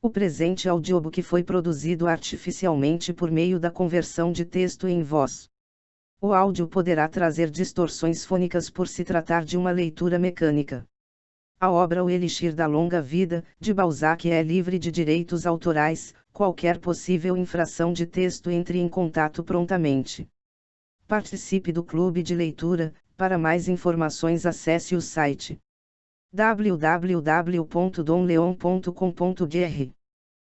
O presente audiobook foi produzido artificialmente por meio da conversão de texto em voz. O áudio poderá trazer distorções fônicas por se tratar de uma leitura mecânica. A obra O Elixir da Longa Vida, de Balzac é livre de direitos autorais. Qualquer possível infração de texto entre em contato prontamente. Participe do clube de leitura. Para mais informações acesse o site www.domleon.com.br.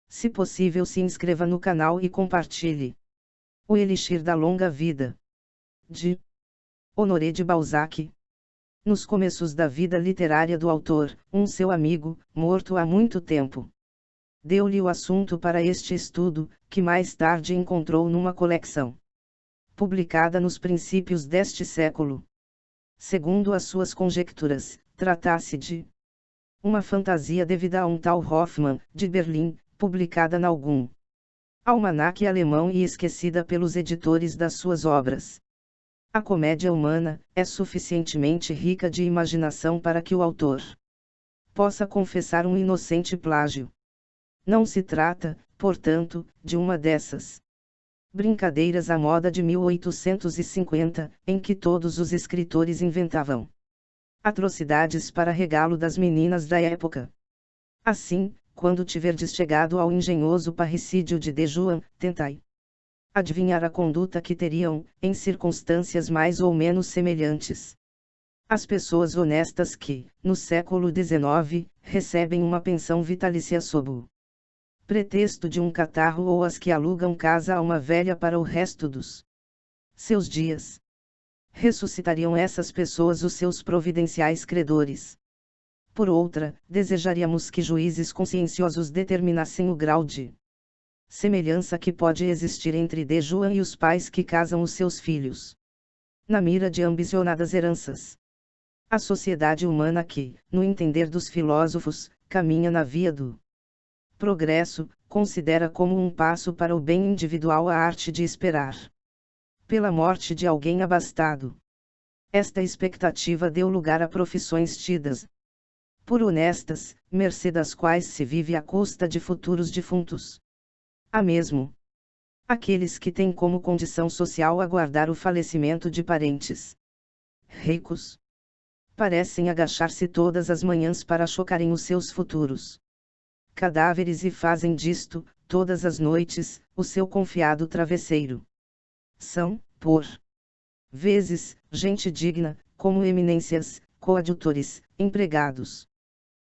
Se possível, se inscreva no canal e compartilhe. O Elixir da Longa Vida, de Honoré de Balzac. Nos começos da vida literária do autor, seu amigo, morto há muito tempo, deu-lhe o assunto para este estudo, que mais tarde encontrou numa coleção publicada nos princípios deste século. Segundo as suas conjecturas, tratasse de uma fantasia devida a um tal Hoffmann, de Berlim, publicada em algum almanaque alemão e esquecida pelos editores das suas obras. A comédia humana é suficientemente rica de imaginação para que o autor possa confessar um inocente plágio. Não se trata, portanto, de uma dessas brincadeiras à moda de 1850, em que todos os escritores inventavam atrocidades para regalo das meninas da época. Assim, quando tiverdes chegado ao engenhoso parricídio de Juan, tentai adivinhar a conduta que teriam, em circunstâncias mais ou menos semelhantes, as pessoas honestas que, no século XIX, recebem uma pensão vitalícia sob o pretexto de um catarro, ou as que alugam casa a uma velha para o resto dos seus dias. Ressuscitariam essas pessoas os seus providenciais credores. Por outra, desejaríamos que juízes conscienciosos determinassem o grau de semelhança que pode existir entre Juan e os pais que casam os seus filhos na mira de ambicionadas heranças. A sociedade humana que, no entender dos filósofos, caminha na via do progresso, considera como um passo para o bem individual a arte de esperar pela morte de alguém abastado. Esta expectativa deu lugar a profissões tidas por honestas, mercê das quais se vive à custa de futuros defuntos. Há mesmo aqueles que têm como condição social aguardar o falecimento de parentes ricos. Parecem agachar-se todas as manhãs para chocarem os seus futuros cadáveres e fazem disto, todas as noites, o seu confiado travesseiro. São, por vezes, gente digna, como eminências, coadjutores, empregados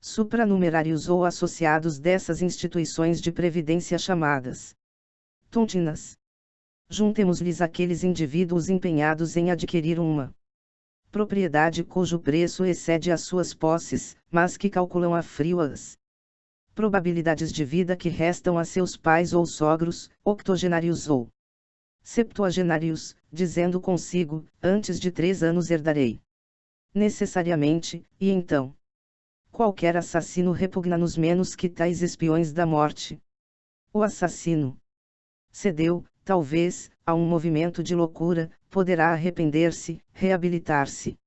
supranumerários ou associados dessas instituições de previdência chamadas tontinas. Juntemos-lhes aqueles indivíduos empenhados em adquirir uma propriedade cujo preço excede as suas posses, mas que calculam a frio as probabilidades de vida que restam a seus pais ou sogros, octogenários ou septuagenários, dizendo consigo, antes de 3 anos herdarei necessariamente, e então qualquer assassino repugna-nos menos que tais espiões da morte. O assassino cedeu, talvez, a um movimento de loucura, poderá arrepender-se, reabilitar-se.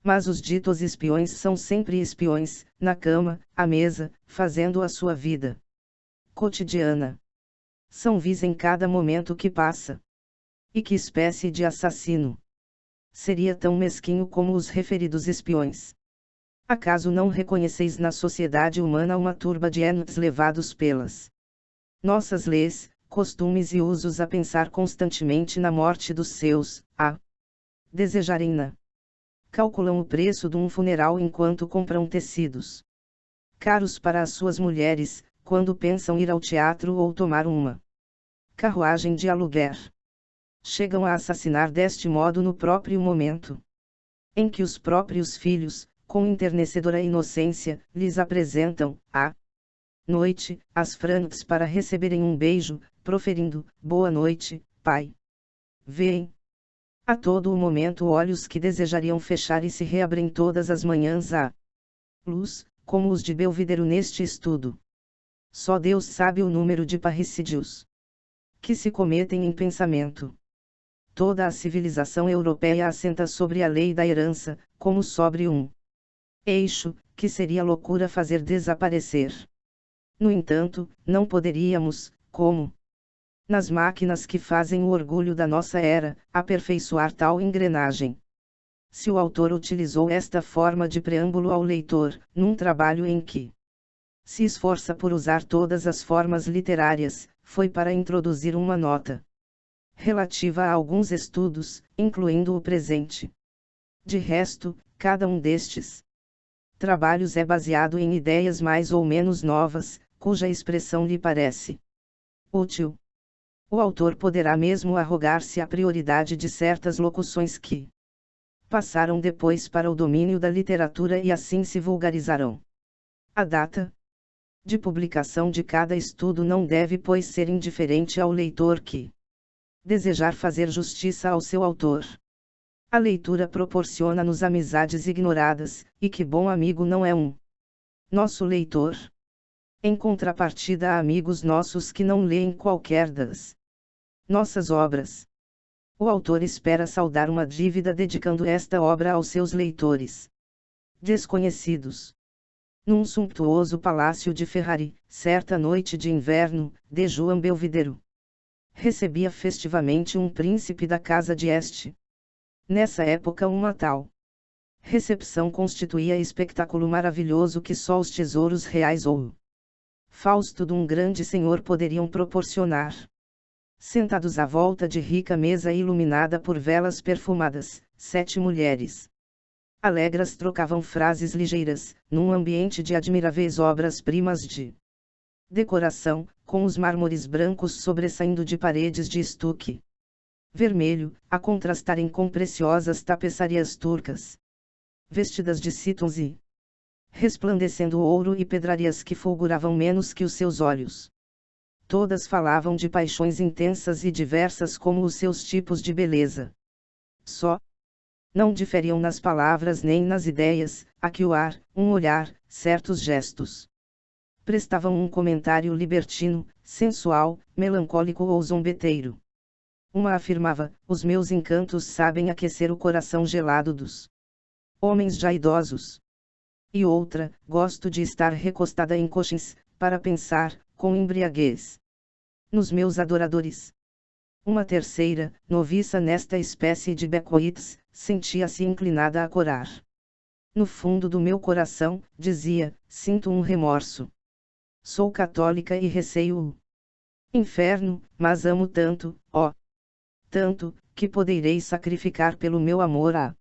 Mas os ditos espiões são sempre espiões, na cama, à mesa, fazendo a sua vida cotidiana. São vis em cada momento que passa. E que espécie de assassino seria tão mesquinho como os referidos espiões? Acaso não reconheceis na sociedade humana uma turba de entes levados pelas nossas leis, costumes e usos a pensar constantemente na morte dos seus, a desejarem-na? Calculam o preço de um funeral enquanto compram tecidos caros para as suas mulheres, quando pensam ir ao teatro ou tomar uma carruagem de aluguer. Chegam a assassinar deste modo no próprio momento em que os próprios filhos, com enternecedora inocência, lhes apresentam, à noite, as frontes para receberem um beijo, proferindo, boa noite, pai. Vêem a todo o momento olhos que desejariam fechar e se reabrem todas as manhãs à luz, como os de Belvidero neste estudo. Só Deus sabe o número de parricídios que se cometem em pensamento. Toda a civilização europeia assenta sobre a lei da herança, como sobre um eixo, que seria loucura fazer desaparecer. No entanto, não poderíamos, como nas máquinas que fazem o orgulho da nossa era, aperfeiçoar tal engrenagem. Se o autor utilizou esta forma de preâmbulo ao leitor, num trabalho em que se esforça por usar todas as formas literárias, foi para introduzir uma nota relativa a alguns estudos, incluindo o presente. De resto, cada um destes trabalhos é baseado em ideias mais ou menos novas, cuja expressão lhe parece útil. O autor poderá mesmo arrogar-se a prioridade de certas locuções que passaram depois para o domínio da literatura e assim se vulgarizarão. A data de publicação de cada estudo não deve, pois, ser indiferente ao leitor que desejar fazer justiça ao seu autor. A leitura proporciona-nos amizades ignoradas, e que bom amigo não é um nosso leitor. Em contrapartida, há amigos nossos que não leem qualquer das nossas obras. O autor espera saldar uma dívida dedicando esta obra aos seus leitores desconhecidos. Num sumptuoso palácio de Ferrari, certa noite de inverno, de João Belvidero recebia festivamente um príncipe da casa de Este. Nessa época uma tal recepção constituía espetáculo maravilhoso que só os tesouros reais ou Fausto de um grande senhor poderiam proporcionar. Sentados à volta de rica mesa iluminada por velas perfumadas, 7 mulheres alegres trocavam frases ligeiras, num ambiente de admiráveis obras-primas de decoração, com os mármores brancos sobressaindo de paredes de estuque vermelho, a contrastarem com preciosas tapeçarias turcas, vestidas de cítons e resplandecendo ouro e pedrarias que fulguravam menos que os seus olhos. Todas falavam de paixões intensas e diversas como os seus tipos de beleza. Só não diferiam nas palavras nem nas ideias, a que o ar, um olhar, certos gestos prestavam um comentário libertino, sensual, melancólico ou zombeteiro. Uma afirmava: os meus encantos sabem aquecer o coração gelado dos homens já idosos. E outra: gosto de estar recostada em coxins, para pensar, com embriaguez, nos meus adoradores. Uma terceira, noviça nesta espécie de becoites, sentia-se inclinada a corar. No fundo do meu coração, dizia, sinto um remorso. Sou católica e receio o inferno, mas amo tanto, ó, tanto, que poderei sacrificar pelo meu amor a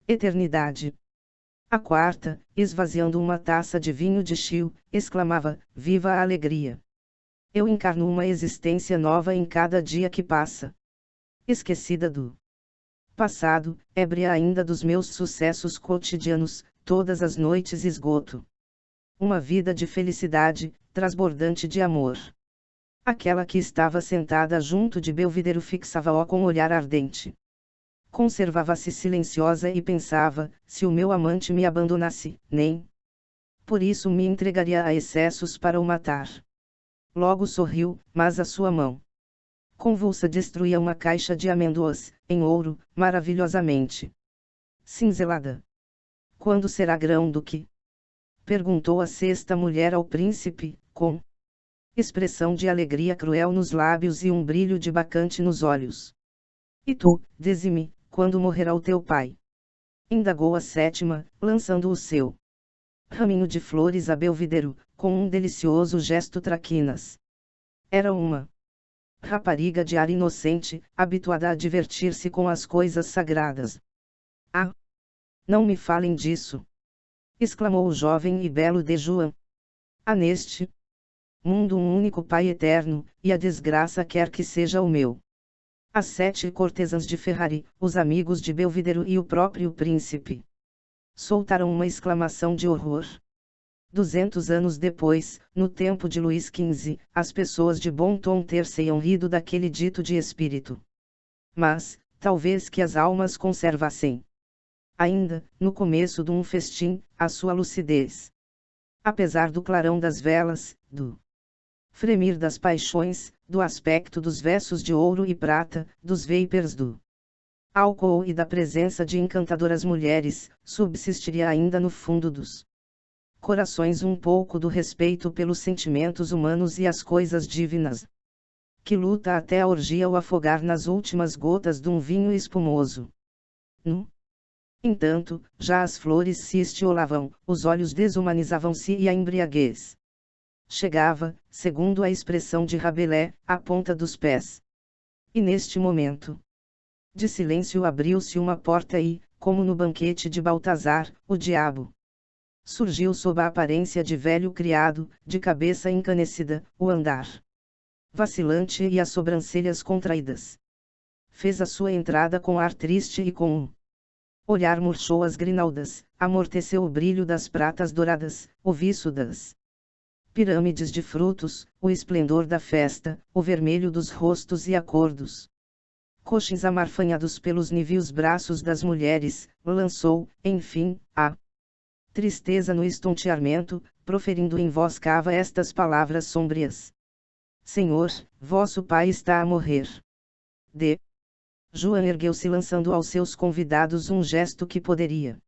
eternidade. A quarta, esvaziando uma taça de vinho de Chio, exclamava: viva a alegria! Eu encarno uma existência nova em cada dia que passa. Esquecida do passado, ébria ainda dos meus sucessos cotidianos, todas as noites esgoto uma vida de felicidade, transbordante de amor. Aquela que estava sentada junto de Belvidero fixava-o com olhar ardente. Conservava-se silenciosa e pensava: se o meu amante me abandonasse, nem por isso me entregaria a excessos para o matar. Logo sorriu, mas a sua mão convulsa destruía uma caixa de amêndoas, em ouro, maravilhosamente cinzelada. Quando será grão-duque? Perguntou a sexta mulher ao príncipe, com expressão de alegria cruel nos lábios e um brilho de bacante nos olhos. E tu, dize-me, quando morrerá o teu pai? Indagou a sétima, lançando o seu raminho de flores a Belvidero, com um delicioso gesto traquinas. Era uma rapariga de ar inocente, habituada a divertir-se com as coisas sagradas. Ah! Não me falem disso! Exclamou o jovem e belo de João. Há neste mundo um único Pai eterno, e a desgraça quer que seja o meu. As 7 cortesãs de Ferrari, os amigos de Belvidero e o próprio príncipe soltaram uma exclamação de horror. 200 anos depois, no tempo de Luís XV, as pessoas de bom tom ter-se-iam rido daquele dito de espírito. Mas, talvez que as almas conservassem ainda, no começo de um festim, a sua lucidez. Apesar do clarão das velas, do fremir das paixões, do aspecto dos versos de ouro e prata, dos vapers do álcool e da presença de encantadoras mulheres, subsistiria ainda no fundo dos corações um pouco do respeito pelos sentimentos humanos e as coisas divinas. Que luta até a orgia o afogar nas últimas gotas de um vinho espumoso. No entanto, já as flores se estiolavam, os olhos desumanizavam-se e a embriaguez chegava, segundo a expressão de Rabelais, à ponta dos pés. E neste momento de silêncio abriu-se uma porta e, como no banquete de Baltazar, o diabo surgiu sob a aparência de velho criado, de cabeça encanecida, o andar vacilante e as sobrancelhas contraídas. Fez a sua entrada com ar triste e com um olhar murchou as grinaldas, amorteceu o brilho das pratas douradas, o viço das pirâmides de frutos, o esplendor da festa, o vermelho dos rostos e acordos coxins amarfanhados pelos níveos braços das mulheres, lançou, enfim, a tristeza no estonteamento, proferindo em voz cava estas palavras sombrias: Senhor, vosso pai está a morrer. D. João ergueu-se lançando aos seus convidados um gesto que poderia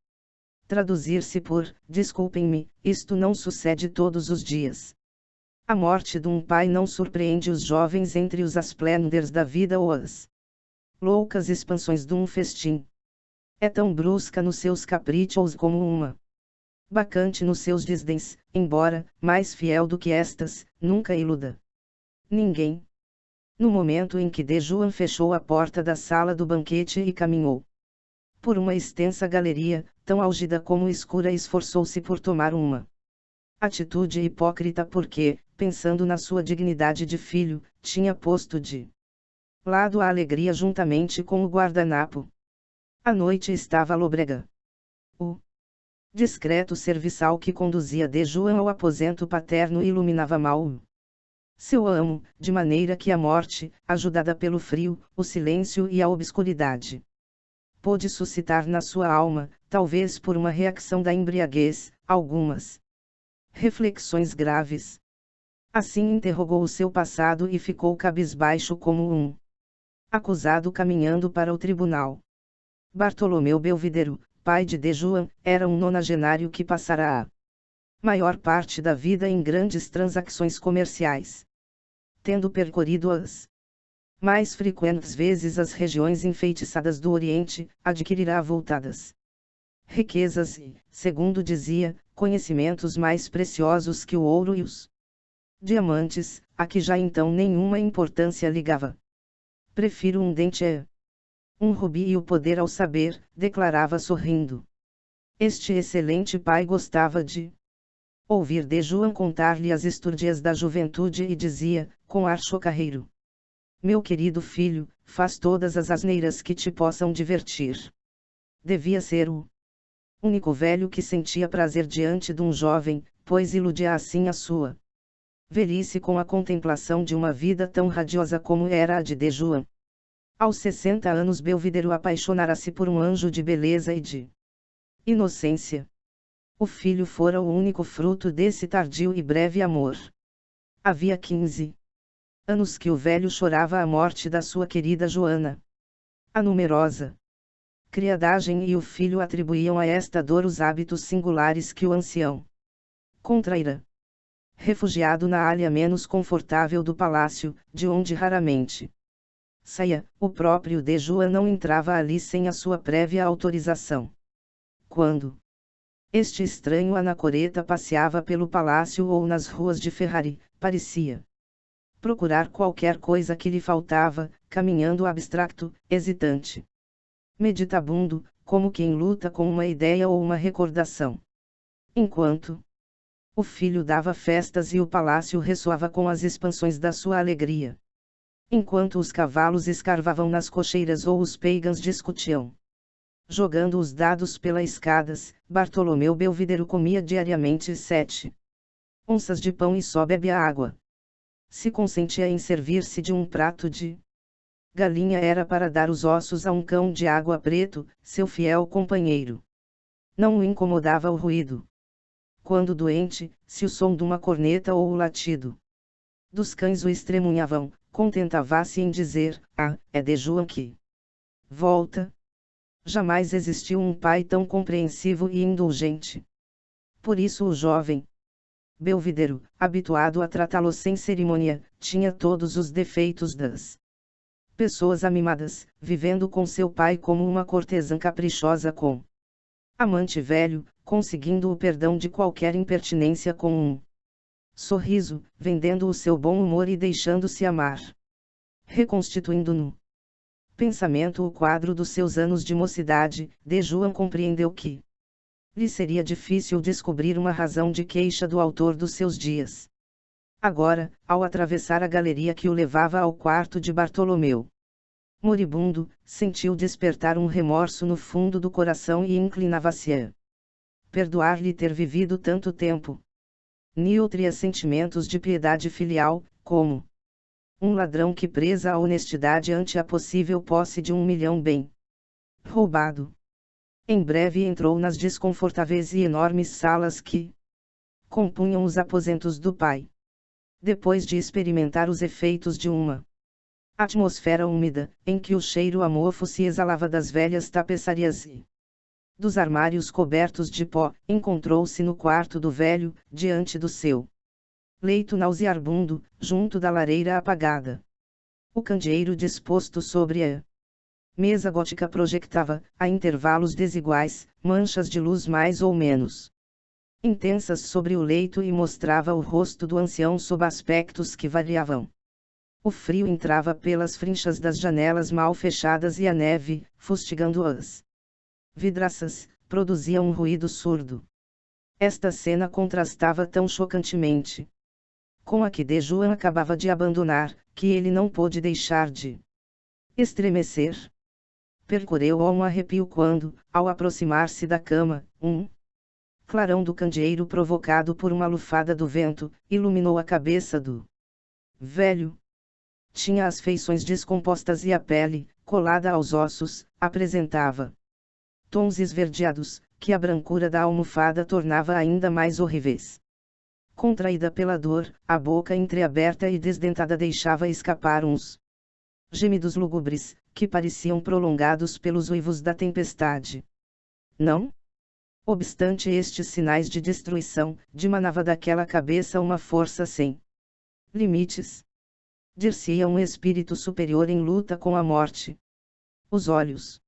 traduzir-se por: desculpem-me, isto não sucede todos os dias. A morte de um pai não surpreende os jovens entre os esplendores da vida ou as loucas expansões de um festim. É tão brusca nos seus caprichos como uma bacante nos seus desdéns, embora, mais fiel do que estas, nunca iluda ninguém. No momento em que de João fechou a porta da sala do banquete e caminhou por uma extensa galeria, tão álgida como escura, esforçou-se por tomar uma atitude hipócrita porque, pensando na sua dignidade de filho, tinha posto de lado a alegria juntamente com o guardanapo. A noite estava lôbrega. O discreto serviçal que conduzia de João ao aposento paterno iluminava mal seu amo, de maneira que a morte, ajudada pelo frio, o silêncio e a obscuridade, pôde suscitar na sua alma, talvez por uma reação da embriaguez, algumas reflexões graves. Assim interrogou o seu passado e ficou cabisbaixo como um acusado caminhando para o tribunal. Bartolomeu Belvidero, pai de João, era um nonagenário que passara a maior parte da vida em grandes transações comerciais. Tendo percorrido as mais frequentes vezes as regiões enfeitiçadas do Oriente, adquirirá avultadas riquezas e, segundo dizia, conhecimentos mais preciosos que o ouro e os diamantes, a que já então nenhuma importância ligava. Prefiro um dente a um rubi e o poder ao saber, declarava sorrindo. Este excelente pai gostava de ouvir de João contar-lhe as estúrdias da juventude e dizia, com ar chocarreiro: meu querido filho, faz todas as asneiras que te possam divertir. Devia ser o único velho que sentia prazer diante de um jovem, pois iludia assim a sua velhice com a contemplação de uma vida tão radiosa como era a de João. Aos 60 anos Belvidero apaixonara-se por um anjo de beleza e de inocência. O filho fora o único fruto desse tardio e breve amor. Havia 15 anos que o velho chorava a morte da sua querida Joana. A numerosa criadagem e o filho atribuíam a esta dor os hábitos singulares que o ancião contraíra. Refugiado na área menos confortável do palácio, de onde raramente saía, o próprio de João não entrava ali sem a sua prévia autorização. Quando este estranho anacoreta passeava pelo palácio ou nas ruas de Ferrari, parecia procurar qualquer coisa que lhe faltava, caminhando abstracto, hesitante, meditabundo, como quem luta com uma ideia ou uma recordação. Enquanto o filho dava festas e o palácio ressoava com as expansões da sua alegria. Enquanto os cavalos escarvavam nas cocheiras ou os peigans discutiam jogando os dados pelas escadas, Bartolomeu Belvidero comia diariamente 7 onças de pão e só bebia água. Se consentia em servir-se de um prato de galinha era para dar os ossos a um cão de água preto, seu fiel companheiro. Não o incomodava o ruído. Quando doente, se o som de uma corneta ou o latido dos cães o estremunhavam, contentava-se em dizer: ah, é de João que volta. Jamais existiu um pai tão compreensivo e indulgente. Por isso o jovem Belvidero, habituado a tratá-lo sem cerimônia, tinha todos os defeitos das pessoas amimadas, vivendo com seu pai como uma cortesã caprichosa com amante velho, conseguindo o perdão de qualquer impertinência com um sorriso, vendendo o seu bom humor e deixando-se amar. Reconstituindo no pensamento o quadro dos seus anos de mocidade, de João compreendeu que lhe seria difícil descobrir uma razão de queixa do autor dos seus dias. Agora, ao atravessar a galeria que o levava ao quarto de Bartolomeu moribundo, sentiu despertar um remorso no fundo do coração e inclinava-se a perdoar-lhe ter vivido tanto tempo. Nutria sentimentos de piedade filial, como um ladrão que preza a honestidade ante a possível posse de 1 milhão bem roubado. Em breve entrou nas desconfortáveis e enormes salas que compunham os aposentos do pai. Depois de experimentar os efeitos de uma atmosfera úmida, em que o cheiro a mofo se exalava das velhas tapeçarias e dos armários cobertos de pó, encontrou-se no quarto do velho, diante do seu leito nauseabundo, junto da lareira apagada. O candeeiro disposto sobre a mesa gótica projectava, a intervalos desiguais, manchas de luz mais ou menos intensas sobre o leito e mostrava o rosto do ancião sob aspectos que variavam. O frio entrava pelas frinchas das janelas mal fechadas e a neve, fustigando as vidraças, produzia um ruído surdo. Esta cena contrastava tão chocantemente com a que de João acabava de abandonar, que ele não pôde deixar de estremecer. Percorreu-o um arrepio quando, ao aproximar-se da cama, um clarão do candeeiro provocado por uma lufada do vento, iluminou a cabeça do velho. Tinha as feições descompostas e a pele, colada aos ossos, apresentava tons esverdeados, que a brancura da almofada tornava ainda mais horríveis. Contraída pela dor, a boca entreaberta e desdentada deixava escapar uns gemidos lúgubres, que pareciam prolongados pelos uivos da tempestade. Não obstante estes sinais de destruição, dimanava daquela cabeça uma força sem limites. Dir-se-ia um espírito superior em luta com a morte. Os olhos,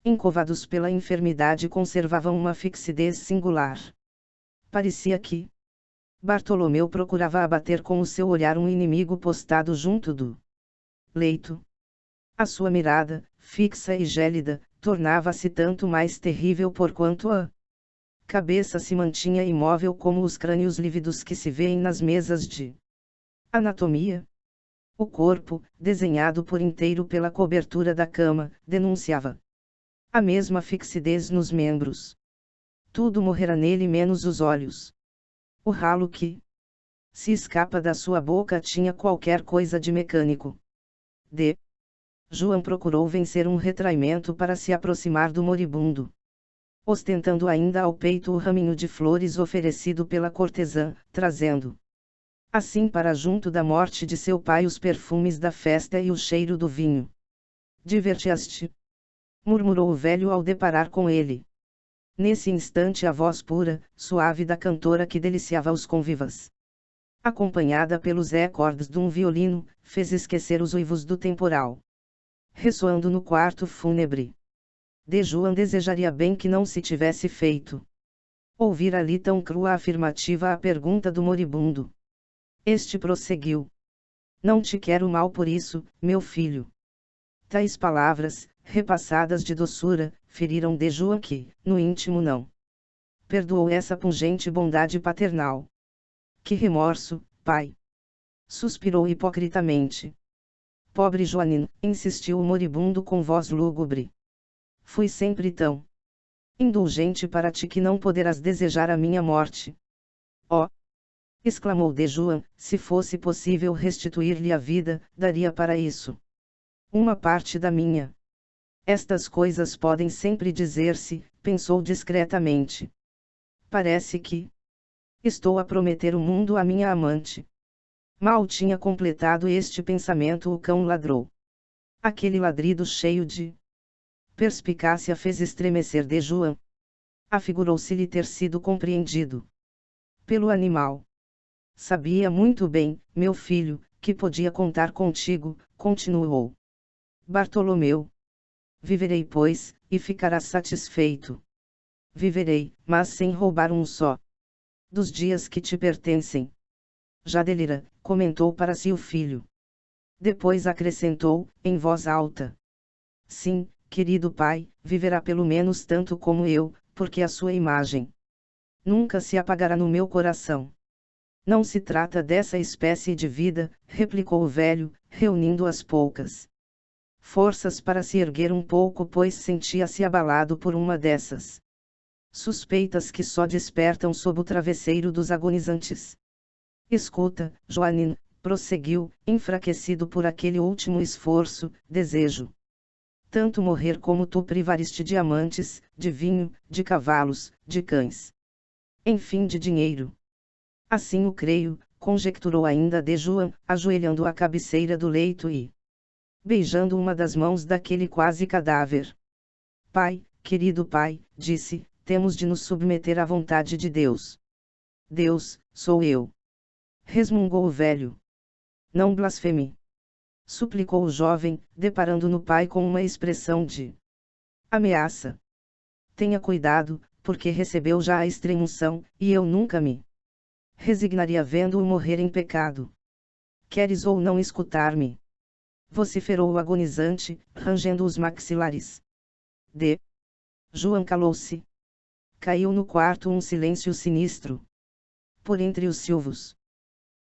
encovados pela enfermidade, conservavam uma fixidez singular. Parecia que Bartolomeu procurava abater com o seu olhar um inimigo postado junto do leito. A sua mirada, fixa e gélida, tornava-se tanto mais terrível porquanto a cabeça se mantinha imóvel como os crânios lívidos que se vêem nas mesas de anatomia. O corpo, desenhado por inteiro pela cobertura da cama, denunciava a mesma fixidez nos membros. Tudo morrera nele menos os olhos. O ralo que se escapa da sua boca tinha qualquer coisa de mecânico. João procurou vencer um retraimento para se aproximar do moribundo. Ostentando ainda ao peito o raminho de flores oferecido pela cortesã, trazendo assim para junto da morte de seu pai os perfumes da festa e o cheiro do vinho. Divertias-te? Murmurou o velho ao deparar com ele. Nesse instante a voz pura, suave da cantora que deliciava os convivas, acompanhada pelos acordes de um violino, fez esquecer os uivos do temporal. Ressoando no quarto fúnebre. De João desejaria bem que não se tivesse feito ouvir ali tão crua afirmativa à pergunta do moribundo. Este prosseguiu. Não te quero mal por isso, meu filho. Tais palavras, repassadas de doçura, feriram de João que, no íntimo não perdoou essa pungente bondade paternal. Que remorso, pai! Suspirou hipocritamente. Pobre Joanino, insistiu o moribundo com voz lúgubre. Fui sempre tão indulgente para ti que não poderás desejar a minha morte. Oh! Exclamou de João, se fosse possível restituir-lhe a vida, daria para isso uma parte da minha. Estas coisas podem sempre dizer-se, pensou discretamente. Parece que estou a prometer o mundo à minha amante. Mal tinha completado este pensamento, o cão ladrou. Aquele ladrido cheio de perspicácia fez estremecer de João. Afigurou-se-lhe ter sido compreendido. pelo animal. Sabia muito bem, meu filho, que podia contar contigo, continuou Bartolomeu. Viverei, pois, e ficarás satisfeito. Viverei, mas sem roubar um só dos dias que te pertencem. Já delira, comentou para si o filho. Depois acrescentou, em voz alta: sim, querido pai, viverá pelo menos tanto como eu, porque a sua imagem nunca se apagará no meu coração. Não se trata dessa espécie de vida, replicou o velho, reunindo as poucas forças para se erguer um pouco, pois sentia-se abalado por uma dessas suspeitas que só despertam sob o travesseiro dos agonizantes. Escuta, Joanin, prosseguiu, enfraquecido por aquele último esforço, desejo tanto morrer como tu privares-te de amantes, de vinho, de cavalos, de cães. Enfim, de dinheiro. Assim o creio, conjecturou ainda de Joan, ajoelhando à cabeceira do leito e beijando uma das mãos daquele quase cadáver. Pai, querido pai, disse, temos de nos submeter à vontade de Deus. Deus, sou eu. Resmungou o velho. Não blasfeme. Suplicou o jovem, deparando no pai com uma expressão de ameaça. Tenha cuidado, porque recebeu já a extrema-unção, e eu nunca me resignaria vendo-o morrer em pecado. Queres ou não escutar-me? Vociferou o agonizante, rangendo os maxilares. João calou-se. Caiu no quarto um silêncio sinistro. Por entre os silvos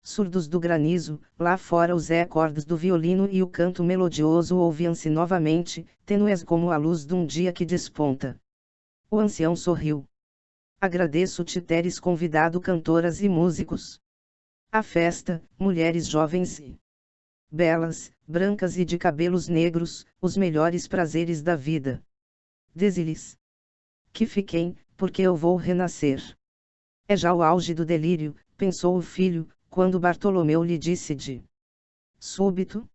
surdos do granizo, lá fora os acordes do violino e o canto melodioso ouviam-se novamente, tênues como a luz de um dia que desponta. O ancião sorriu. Agradeço-te teres convidado cantoras e músicos. À festa, mulheres jovens e belas, brancas e de cabelos negros, os melhores prazeres da vida. Dize-lhes que fiquem, porque eu vou renascer. É já o auge do delírio, pensou o filho, quando Bartolomeu lhe disse de súbito.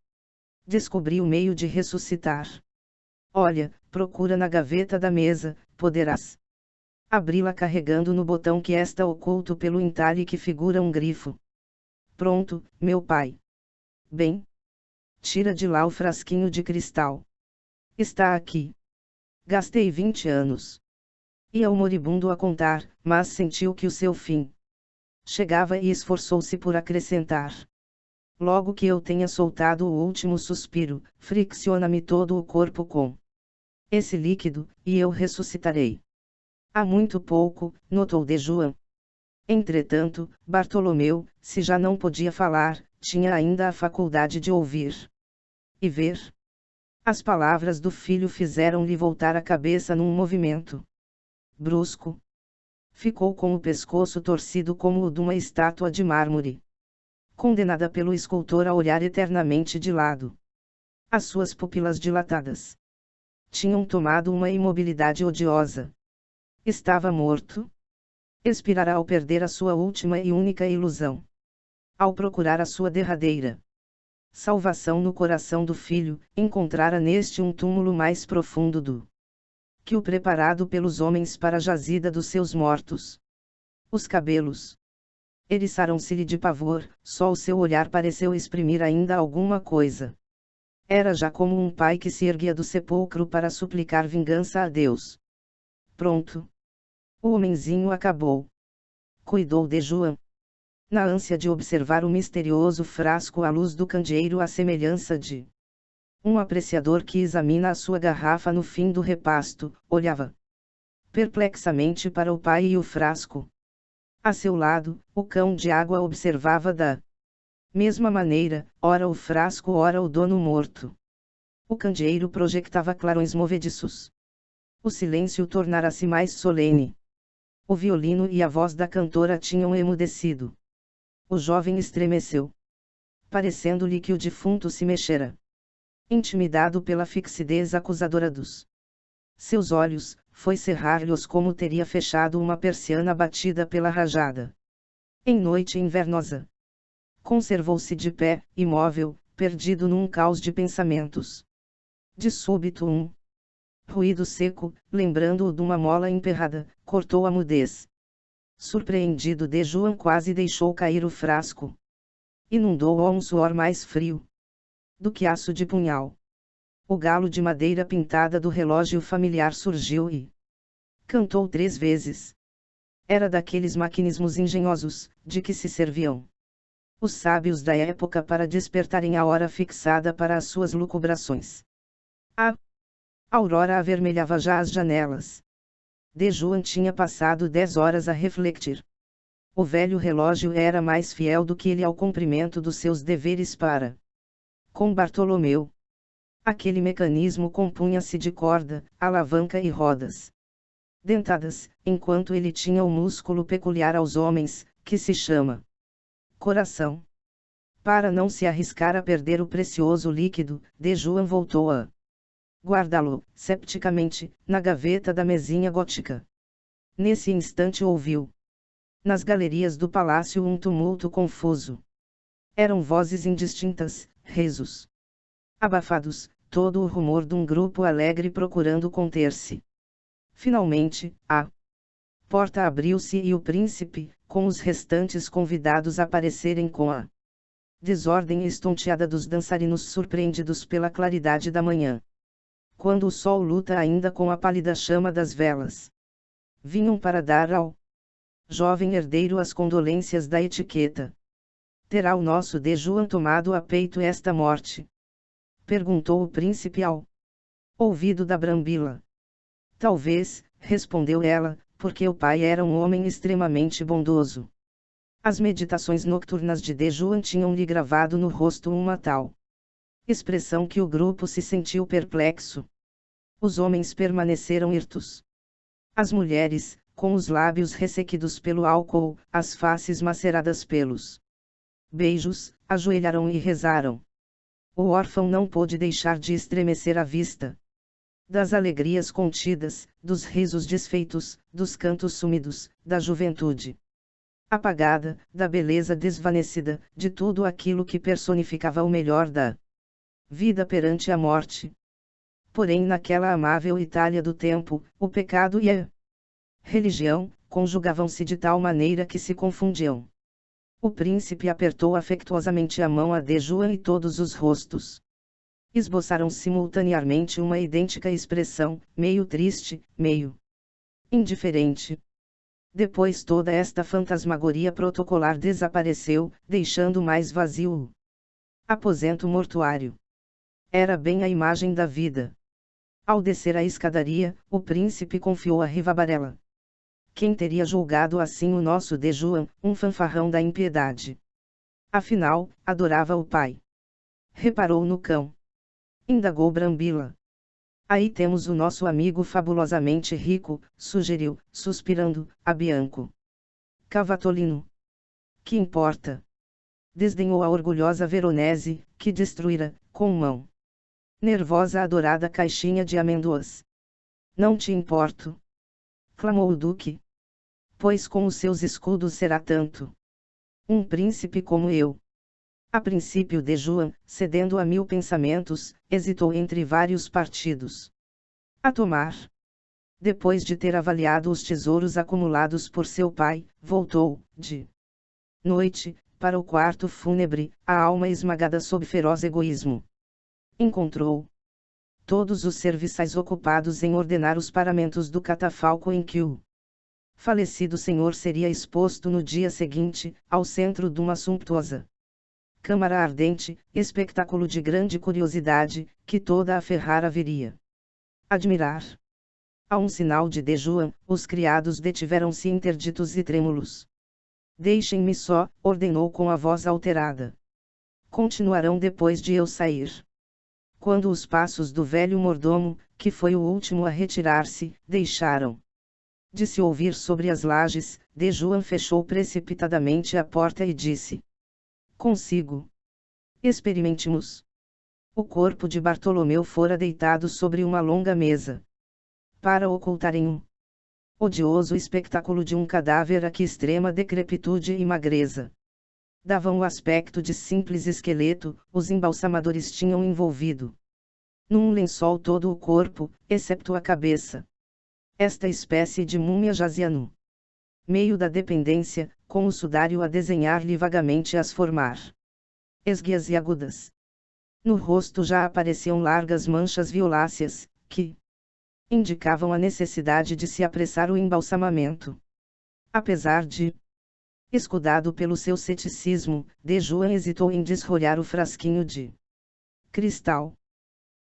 Descobri o meio de ressuscitar. Olha, procura na gaveta da mesa, poderás abri-la carregando no botão que está oculto pelo entalhe que figura um grifo. Pronto, meu pai. Bem. Tira de lá o frasquinho de cristal. Está aqui. Gastei 20 anos. Ia o moribundo a contar, mas sentiu que o seu fim chegava e esforçou-se por acrescentar. Logo que eu tenha soltado o último suspiro, fricciona-me todo o corpo com esse líquido, e eu ressuscitarei. Há muito pouco, notou de Joan. Entretanto, Bartolomeu, se já não podia falar, tinha ainda a faculdade de ouvir e ver. As palavras do filho fizeram-lhe voltar a cabeça num movimento brusco. Ficou com o pescoço torcido como o de uma estátua de mármore, condenada pelo escultor a olhar eternamente de lado. As suas pupilas dilatadas tinham tomado uma imobilidade odiosa. Estava morto? Expirara ao perder a sua última e única ilusão. Ao procurar a sua derradeira salvação no coração do filho, encontrara neste um túmulo mais profundo do que o preparado pelos homens para a jazida dos seus mortos. Os cabelos eriçaram-se-lhe de pavor, só o seu olhar pareceu exprimir ainda alguma coisa. Era já como um pai que se erguia do sepulcro para suplicar vingança a Deus. Pronto. O homenzinho acabou. Cuidou de Joan. Na ânsia de observar o misterioso frasco à luz do candeeiro à semelhança de um apreciador que examina a sua garrafa no fim do repasto, olhava perplexamente para o pai e o frasco. A seu lado, o cão de água observava da mesma maneira, ora o frasco ora o dono morto. O candeeiro projectava clarões movediços. O silêncio tornara-se mais solene. O violino e a voz da cantora tinham emudecido. O jovem estremeceu, parecendo-lhe que o defunto se mexera. Intimidado pela fixidez acusadora dos seus olhos, foi cerrar-lhes como teria fechado uma persiana batida pela rajada. Em noite invernosa, conservou-se de pé, imóvel, perdido num caos de pensamentos. De súbito um ruído seco, lembrando-o de uma mola emperrada, cortou a mudez. Surpreendido, de Joan quase deixou cair o frasco. Inundou-o um suor mais frio do que aço de punhal. O galo de madeira pintada do relógio familiar surgiu e cantou 3 vezes. Era daqueles maquinismos engenhosos, de que se serviam os sábios da época para despertarem a hora fixada para as suas lucubrações. A aurora avermelhava já as janelas. De Joan tinha passado 10 horas a refletir. O velho relógio era mais fiel do que ele ao cumprimento dos seus deveres para com Bartolomeu. Aquele mecanismo compunha-se de corda, alavanca e rodas dentadas, enquanto ele tinha o músculo peculiar aos homens, que se chama coração. Para não se arriscar a perder o precioso líquido, de Joan voltou a guardá-lo, cepticamente, na gaveta da mesinha gótica. Nesse instante ouviu, nas galerias do palácio, um tumulto confuso. Eram vozes indistintas, risos abafados, todo o rumor de um grupo alegre procurando conter-se. Finalmente, a porta abriu-se e o príncipe, com os restantes convidados aparecerem com a desordem estonteada dos dançarinos surpreendidos pela claridade da manhã. Quando o sol luta ainda com a pálida chama das velas, vinham para dar ao jovem herdeiro as condolências da etiqueta. Terá o nosso de Joan tomado a peito esta morte? Perguntou o príncipe ao ouvido da Brambila. Talvez, respondeu ela, porque o pai era um homem extremamente bondoso. As meditações nocturnas de Joan tinham-lhe gravado no rosto uma tal expressão que o grupo se sentiu perplexo. Os homens permaneceram hirtos. As mulheres, com os lábios ressequidos pelo álcool, as faces maceradas pelos beijos, ajoelharam e rezaram. O órfão não pôde deixar de estremecer à vista das alegrias contidas, dos risos desfeitos, dos cantos sumidos, da juventude apagada, da beleza desvanecida, de tudo aquilo que personificava o melhor da vida perante a morte. Porém, naquela amável Itália do tempo, o pecado e a religião conjugavam-se de tal maneira que se confundiam. O príncipe apertou afetuosamente a mão a de Joan e todos os rostos esboçaram simultaneamente uma idêntica expressão, meio triste, meio indiferente. Depois toda esta fantasmagoria protocolar desapareceu, deixando mais vazio o aposento mortuário. Era bem a imagem da vida. Ao descer a escadaria, o príncipe confiou a Rivabarella. Quem teria julgado assim o nosso de Joan, um fanfarrão da impiedade? Afinal, adorava o pai. Reparou no cão. Indagou Brambila. Aí temos o nosso amigo fabulosamente rico, sugeriu, suspirando, a Bianco. Cavatolino. Que importa? Desdenhou a orgulhosa Veronese, que destruíra, com mão nervosa, a adorada caixinha de amêndoas. Não te importo? Clamou o duque. Pois com os seus escudos será tanto um príncipe como eu. A princípio de Joan, cedendo a 1000 pensamentos, hesitou entre vários partidos a tomar. Depois de ter avaliado os tesouros acumulados por seu pai, voltou, de noite, para o quarto fúnebre, a alma esmagada sob feroz egoísmo. Encontrou todos os serviçais ocupados em ordenar os paramentos do catafalco em que o falecido senhor seria exposto no dia seguinte, ao centro de uma sumptuosa câmara ardente, espetáculo de grande curiosidade, que toda a Ferrara viria admirar. A um sinal de Joan, os criados detiveram-se interditos e trêmulos. Deixem-me só, ordenou com a voz alterada. Continuarão depois de eu sair. Quando os passos do velho mordomo, que foi o último a retirar-se, deixaram de se ouvir sobre as lajes, de Joan fechou precipitadamente a porta e disse: Consigo. Experimentemos. O corpo de Bartolomeu fora deitado sobre uma longa mesa. Para ocultarem um odioso espetáculo de um cadáver a que extrema decrepitude e magreza davam o aspecto de simples esqueleto, os embalsamadores tinham envolvido num lençol todo o corpo, excepto a cabeça. Esta espécie de múmia jazia nu meio da dependência, com o sudário a desenhar-lhe vagamente as formar esguias e agudas. No rosto já apareciam largas manchas violáceas, que indicavam a necessidade de se apressar o embalsamamento. Apesar de escudado pelo seu ceticismo, De Juan hesitou em desrolhar o frasquinho de cristal.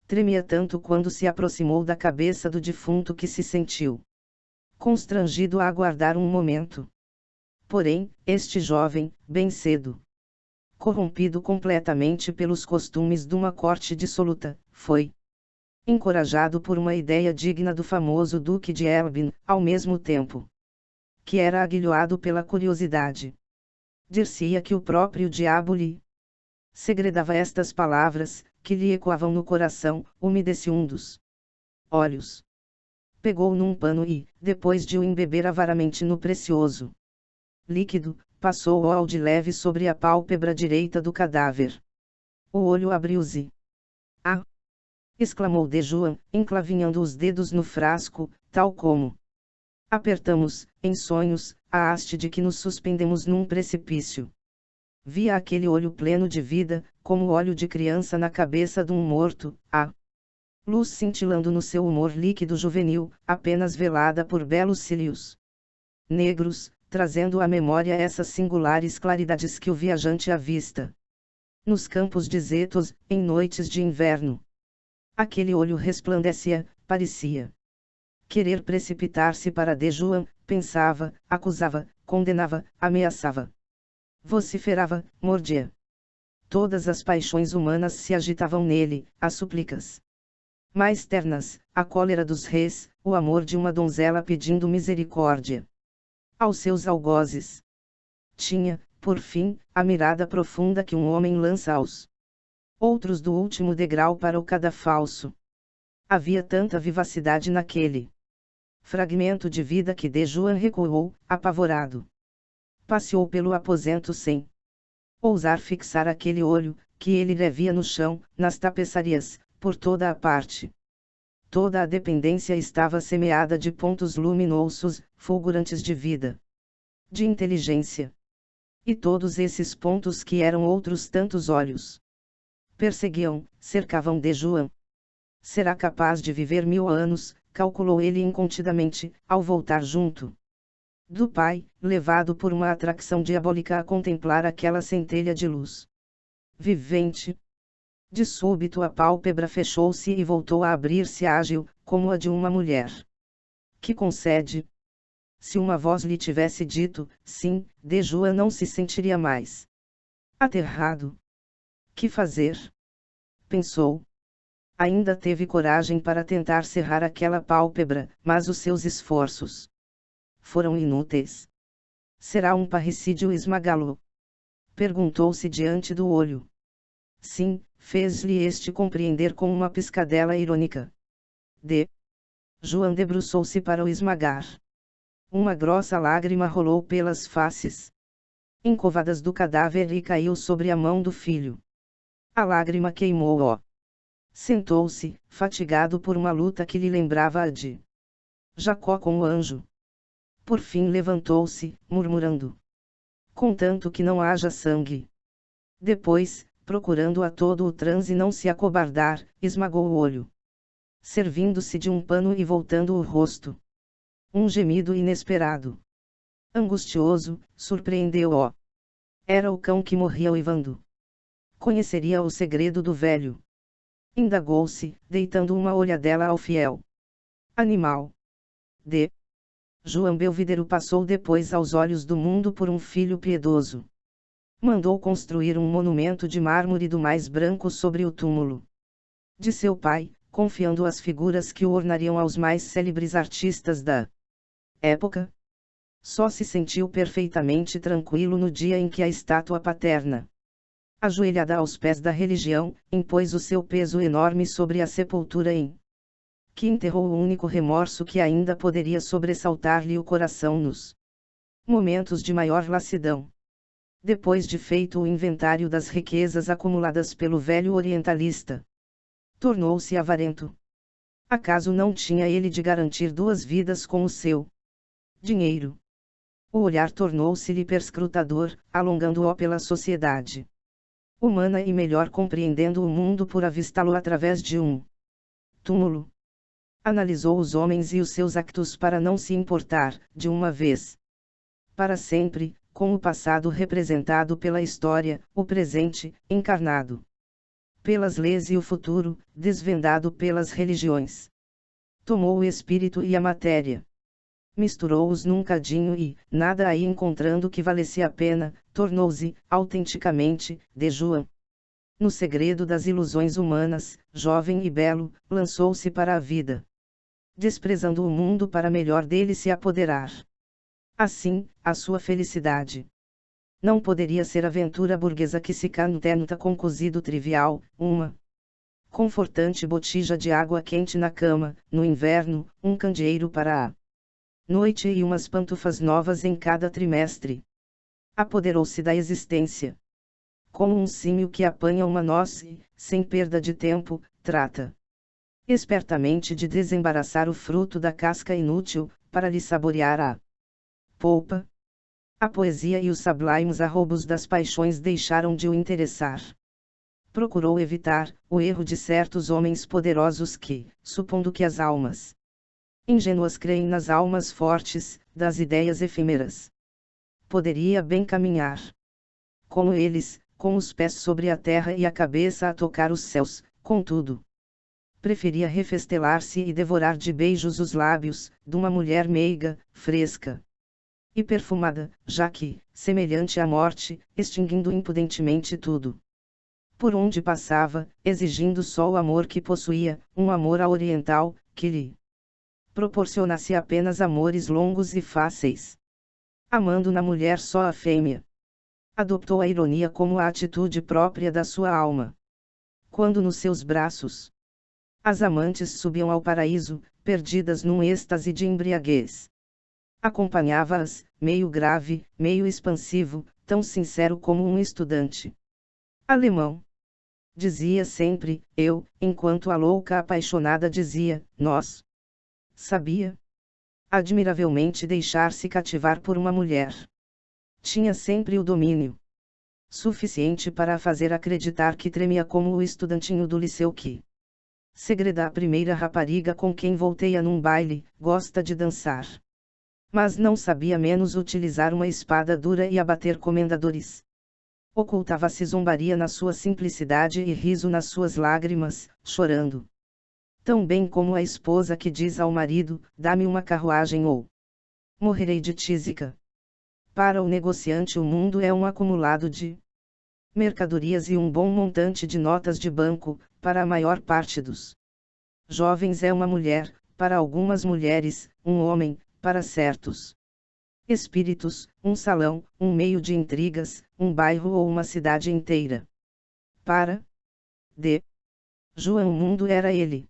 Tremia tanto quando se aproximou da cabeça do defunto que se sentiu constrangido a aguardar um momento. Porém, este jovem, bem cedo corrompido completamente pelos costumes de uma corte dissoluta, foi encorajado por uma ideia digna do famoso Duque de Elgin, ao mesmo tempo que era aguilhoado pela curiosidade. Dir-se-ia que o próprio diabo lhe segredava estas palavras, que lhe ecoavam no coração, umedece um dos olhos. Pegou num pano e, depois de o embeber avaramente no precioso líquido, passou-o de leve sobre a pálpebra direita do cadáver. O olho abriu-se. Ah! Exclamou De Juan, enclavinhando os dedos no frasco, tal como apertamos, em sonhos, a haste de que nos suspendemos num precipício. Via aquele olho pleno de vida, como o olho de criança na cabeça de um morto, a luz cintilando no seu humor líquido juvenil, apenas velada por belos cílios negros, trazendo à memória essas singulares claridades que o viajante avista nos campos desertos, em noites de inverno. Aquele olho resplandecia, parecia querer precipitar-se para De Juan, pensava, acusava, condenava, ameaçava, vociferava, mordia. Todas as paixões humanas se agitavam nele, as súplicas mais ternas, a cólera dos reis, o amor de uma donzela pedindo misericórdia aos seus algozes. Tinha, por fim, a mirada profunda que um homem lança aos outros do último degrau para o cadafalso. Havia tanta vivacidade naquele fragmento de vida que De Juan recuou, apavorado. Passeou pelo aposento sem ousar fixar aquele olho, que ele revia no chão, nas tapeçarias, por toda a parte. Toda a dependência estava semeada de pontos luminosos, fulgurantes de vida, de inteligência. E todos esses pontos que eram outros tantos olhos perseguiam, cercavam De Juan. Será capaz de viver 1000 anos, calculou ele incontidamente, ao voltar junto do pai, levado por uma atração diabólica a contemplar aquela centelha de luz vivente. De súbito a pálpebra fechou-se e voltou a abrir-se ágil, como a de uma mulher que concede. Se uma voz lhe tivesse dito, sim, De Juan não se sentiria mais aterrado. Que fazer? Pensou. Ainda teve coragem para tentar cerrar aquela pálpebra, mas os seus esforços foram inúteis. Será um parricídio esmagá-lo? Perguntou-se diante do olho. Sim, fez-lhe este compreender com uma piscadela irônica. De Juan debruçou-se para o esmagar. Uma grossa lágrima rolou pelas faces encovadas do cadáver e caiu sobre a mão do filho. A lágrima queimou-o. Sentou-se, fatigado por uma luta que lhe lembrava a de Jacó com o anjo. Por fim levantou-se, murmurando: contanto que não haja sangue. Depois, procurando a todo o transe não se acobardar, esmagou o olho, servindo-se de um pano e voltando o rosto. Um gemido inesperado, angustioso, surpreendeu-o. Era o cão que morria uivando. Conheceria o segredo do velho? Indagou-se, deitando uma olhadela ao fiel animal. De Juan Belvidero passou depois aos olhos do mundo por um filho piedoso. Mandou construir um monumento de mármore do mais branco sobre o túmulo de seu pai, confiando as figuras que o ornariam aos mais célebres artistas da época. Só se sentiu perfeitamente tranquilo no dia em que a estátua paterna, ajoelhada aos pés da religião, impôs o seu peso enorme sobre a sepultura em que enterrou o único remorso que ainda poderia sobressaltar-lhe o coração nos momentos de maior lassidão. Depois de feito o inventário das riquezas acumuladas pelo velho orientalista, tornou-se avarento. Acaso não tinha ele de garantir 2 vidas com o seu dinheiro? O olhar tornou-se-lhe perscrutador, alongando-o pela sociedade humana e melhor compreendendo o mundo por avistá-lo através de um túmulo. Analisou os homens e os seus actos para não se importar, de uma vez para sempre, com o passado representado pela história, o presente, encarnado pelas leis e o futuro, desvendado pelas religiões. Tomou o espírito e a matéria, misturou-os num cadinho e, nada aí encontrando que valesse a pena, tornou-se, autenticamente, de João. No segredo das ilusões humanas, jovem e belo, lançou-se para a vida, desprezando o mundo para melhor dele se apoderar. Assim, a sua felicidade não poderia ser aventura burguesa que se contenta com cozido trivial, uma confortante botija de água quente na cama, no inverno, um candeeiro para a noite e umas pantufas novas em cada trimestre. Apoderou-se da existência como um símio que apanha uma noz e, sem perda de tempo, trata espertamente de desembaraçar o fruto da casca inútil, para lhe saborear a polpa. A poesia e os sublimes arroubos das paixões deixaram de o interessar. Procurou evitar o erro de certos homens poderosos que, supondo que as almas ingênuas creem nas almas fortes, das ideias efêmeras, poderia bem caminhar como eles, com os pés sobre a terra e a cabeça a tocar os céus. Contudo, preferia refestelar-se e devorar de beijos os lábios de uma mulher meiga, fresca e perfumada, já que, semelhante à morte, extinguindo impudentemente tudo por onde passava, exigindo só o amor que possuía, um amor oriental, que lhe proporcionasse apenas amores longos e fáceis. Amando na mulher só a fêmea, adoptou a ironia como a atitude própria da sua alma. Quando nos seus braços as amantes subiam ao paraíso, perdidas num êxtase de embriaguez, acompanhava-as, meio grave, meio expansivo, tão sincero como um estudante alemão. Dizia sempre, eu, enquanto a louca apaixonada dizia, nós. Sabia admiravelmente deixar-se cativar por uma mulher. Tinha sempre o domínio suficiente para a fazer acreditar que tremia como o estudantinho do liceu que segreda a primeira rapariga com quem volteia num baile, gosta de dançar, mas não sabia menos utilizar uma espada dura e abater comendadores. Ocultava-se zombaria na sua simplicidade e riso nas suas lágrimas, chorando tão bem como a esposa que diz ao marido, dá-me uma carruagem ou morrerei de tísica. Para o negociante o mundo é um acumulado de mercadorias e um bom montante de notas de banco. Para a maior parte dos jovens é uma mulher, para algumas mulheres, um homem, para certos espíritos, um salão, um meio de intrigas, um bairro ou uma cidade inteira. Para D. João o mundo era ele.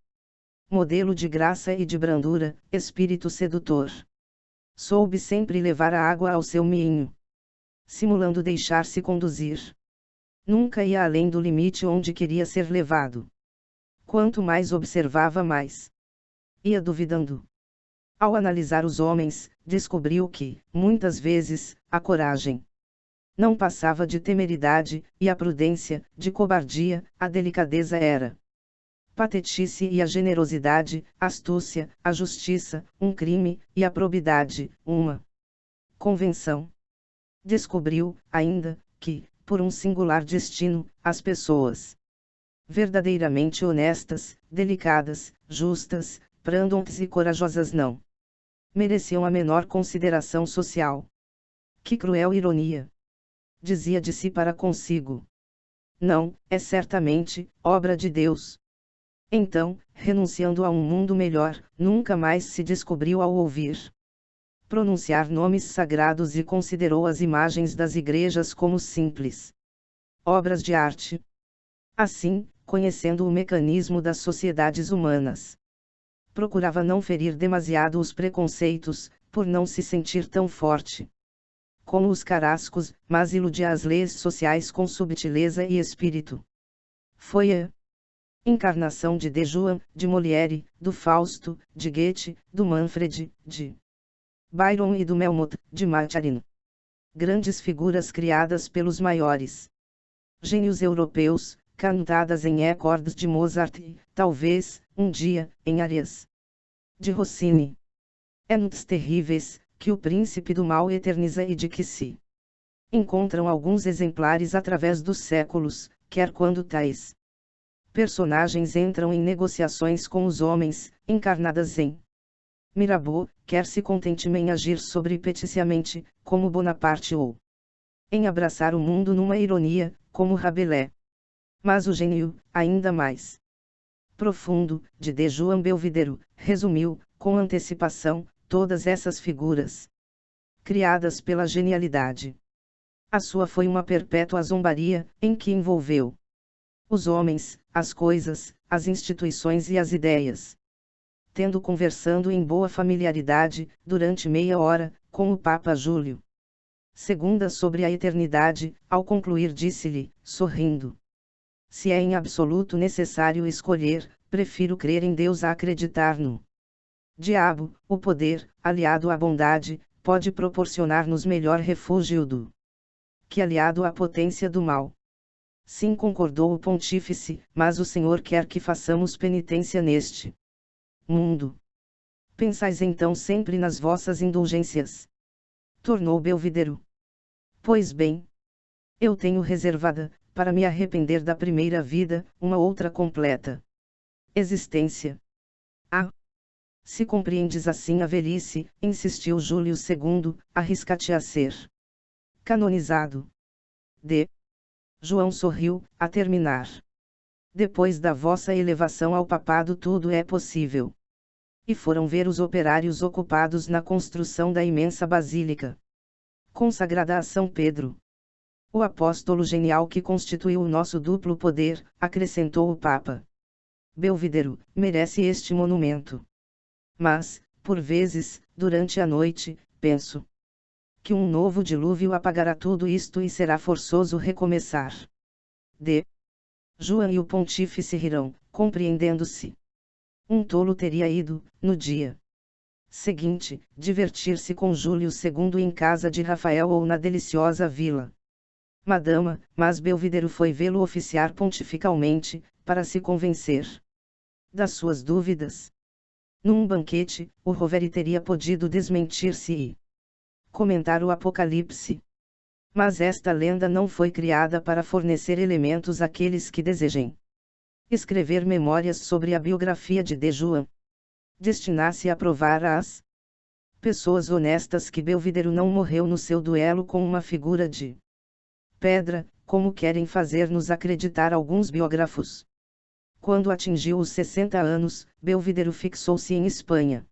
Modelo de graça e de brandura, espírito sedutor. Soube sempre levar a água ao seu moinho, simulando deixar-se conduzir. Nunca ia além do limite onde queria ser levado. Quanto mais observava, mais ia duvidando. Ao analisar os homens, descobriu que, muitas vezes, a coragem não passava de temeridade, e a prudência, de cobardia, a delicadeza era patetice e a generosidade, astúcia, a justiça, um crime, e a probidade, uma convenção. Descobriu, ainda, que, por um singular destino, as pessoas verdadeiramente honestas, delicadas, justas, prudentes e corajosas não mereciam a menor consideração social. Que cruel ironia! Dizia de si para consigo. Não, é certamente obra de Deus. Então, renunciando a um mundo melhor, nunca mais se descobriu ao ouvir pronunciar nomes sagrados e considerou as imagens das igrejas como simples obras de arte. Assim, conhecendo o mecanismo das sociedades humanas, procurava não ferir demasiado os preconceitos, por não se sentir tão forte como os carrascos, mas iludia as leis sociais com subtileza e espírito. Foi a encarnação de João, de Molière, do Fausto, de Goethe, do Manfred, de Byron e do Melmoth, de Maturin. Grandes figuras criadas pelos maiores gênios europeus, cantadas em acordes de Mozart e, talvez, um dia, em áreas de Rossini. Ents terríveis, que o príncipe do mal eterniza e de que se encontram alguns exemplares através dos séculos, quer quando tais personagens entram em negociações com os homens, encarnadas em Mirabeau, quer se contentem em agir sobrepeticiamente, como Bonaparte ou em abraçar o mundo numa ironia, como Rabelais. Mas o gênio, ainda mais profundo, de João Belvidero, resumiu, com antecipação, todas essas figuras criadas pela genialidade. A sua foi uma perpétua zombaria, em que envolveu os homens, as coisas, as instituições e as ideias. Tendo conversando em boa familiaridade, durante meia hora, com o Papa Júlio II sobre a eternidade, ao concluir disse-lhe, sorrindo: se é em absoluto necessário escolher, prefiro crer em Deus a acreditar no diabo. O poder, aliado à bondade, pode proporcionar-nos melhor refúgio do que aliado à potência do mal. Sim, concordou o pontífice, mas o Senhor quer que façamos penitência neste mundo. Pensais então sempre nas vossas indulgências. Tornou Belvidero. Pois bem, eu tenho reservada, para me arrepender da primeira vida, uma outra completa existência. Ah! Se compreendes assim a velhice, insistiu Júlio II, arrisca-te a ser canonizado. D. João sorriu, a terminar. Depois da vossa elevação ao papado tudo é possível. E foram ver os operários ocupados na construção da imensa basílica consagrada a São Pedro. O apóstolo genial que constituiu o nosso duplo poder, acrescentou o Papa Belvidero, merece este monumento. Mas, por vezes, durante a noite, penso que um novo dilúvio apagará tudo isto e será forçoso recomeçar. D. João e o pontífice rirão, compreendendo-se. Um tolo teria ido, no dia seguinte, divertir-se com Júlio II em casa de Rafael ou na deliciosa vila Madama, mas Belvidero foi vê-lo oficiar pontificalmente, para se convencer das suas dúvidas. Num banquete, o Roveri teria podido desmentir-se e comentar o Apocalipse. Mas esta lenda não foi criada para fornecer elementos àqueles que desejem escrever memórias sobre a biografia de João. Destinasse a provar às pessoas honestas que Belvidero não morreu no seu duelo com uma figura de pedra, como querem fazer-nos acreditar alguns biógrafos. Quando atingiu os 60 anos, Belvidero fixou-se em Espanha.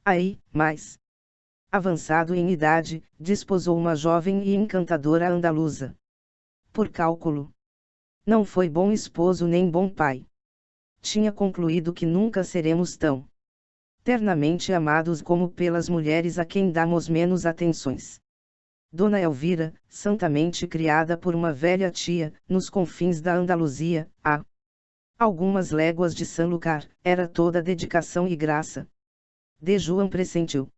Aí, mais avançado em idade, desposou uma jovem e encantadora andaluza. Por cálculo, não foi bom esposo nem bom pai. Tinha concluído que nunca seremos tão ternamente amados como pelas mulheres a quem damos menos atenções. Dona Elvira, santamente criada por uma velha tia, nos confins da Andaluzia, a algumas léguas de Sanlúcar, era toda dedicação e graça. João pressentiu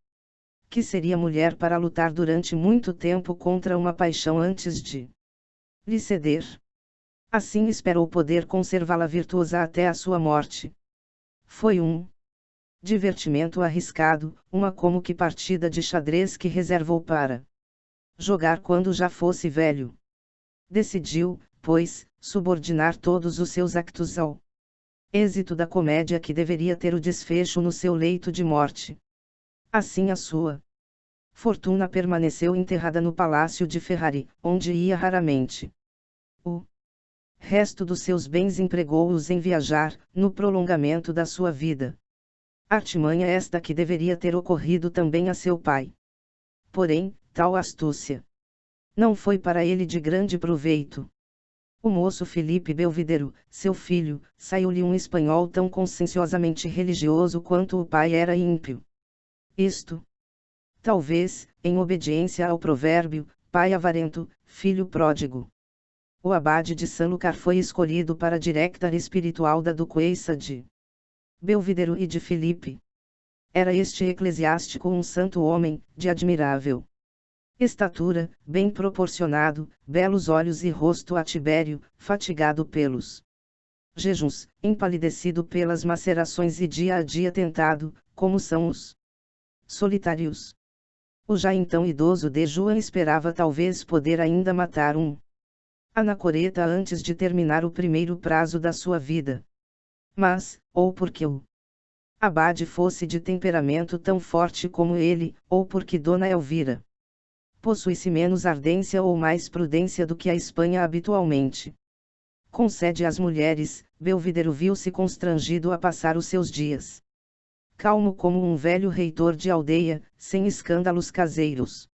que seria mulher para lutar durante muito tempo contra uma paixão antes de lhe ceder. Assim esperou poder conservá-la virtuosa até a sua morte. Foi um divertimento arriscado, uma como que partida de xadrez que reservou para jogar quando já fosse velho. Decidiu, pois, subordinar todos os seus actos ao êxito da comédia que deveria ter o desfecho no seu leito de morte. Assim a sua fortuna permaneceu enterrada no palácio de Ferrari, onde ia raramente. O resto dos seus bens empregou-os em viajar, no prolongamento da sua vida. Artimanha esta que deveria ter ocorrido também a seu pai. Porém, tal astúcia não foi para ele de grande proveito. O moço Felipe Belvidero, seu filho, saiu-lhe um espanhol tão conscienciosamente religioso quanto o pai era ímpio. Isto, talvez, em obediência ao provérbio, pai avarento, filho pródigo. O abade de Sanlúcar foi escolhido para diretor espiritual da duquesa de Belvidero e de Felipe. Era este eclesiástico um santo homem, de admirável estatura, bem proporcionado, belos olhos e rosto a Tibério, fatigado pelos jejuns, empalidecido pelas macerações e dia a dia tentado, como são os solitários. O já então idoso de João esperava talvez poder ainda matar um anacoreta antes de terminar o primeiro prazo da sua vida. Mas, ou porque o abade fosse de temperamento tão forte como ele, ou porque Dona Elvira possui-se menos ardência ou mais prudência do que a Espanha habitualmente concede às mulheres, Belvidero viu-se constrangido a passar os seus dias calmo como um velho reitor de aldeia, sem escândalos caseiros.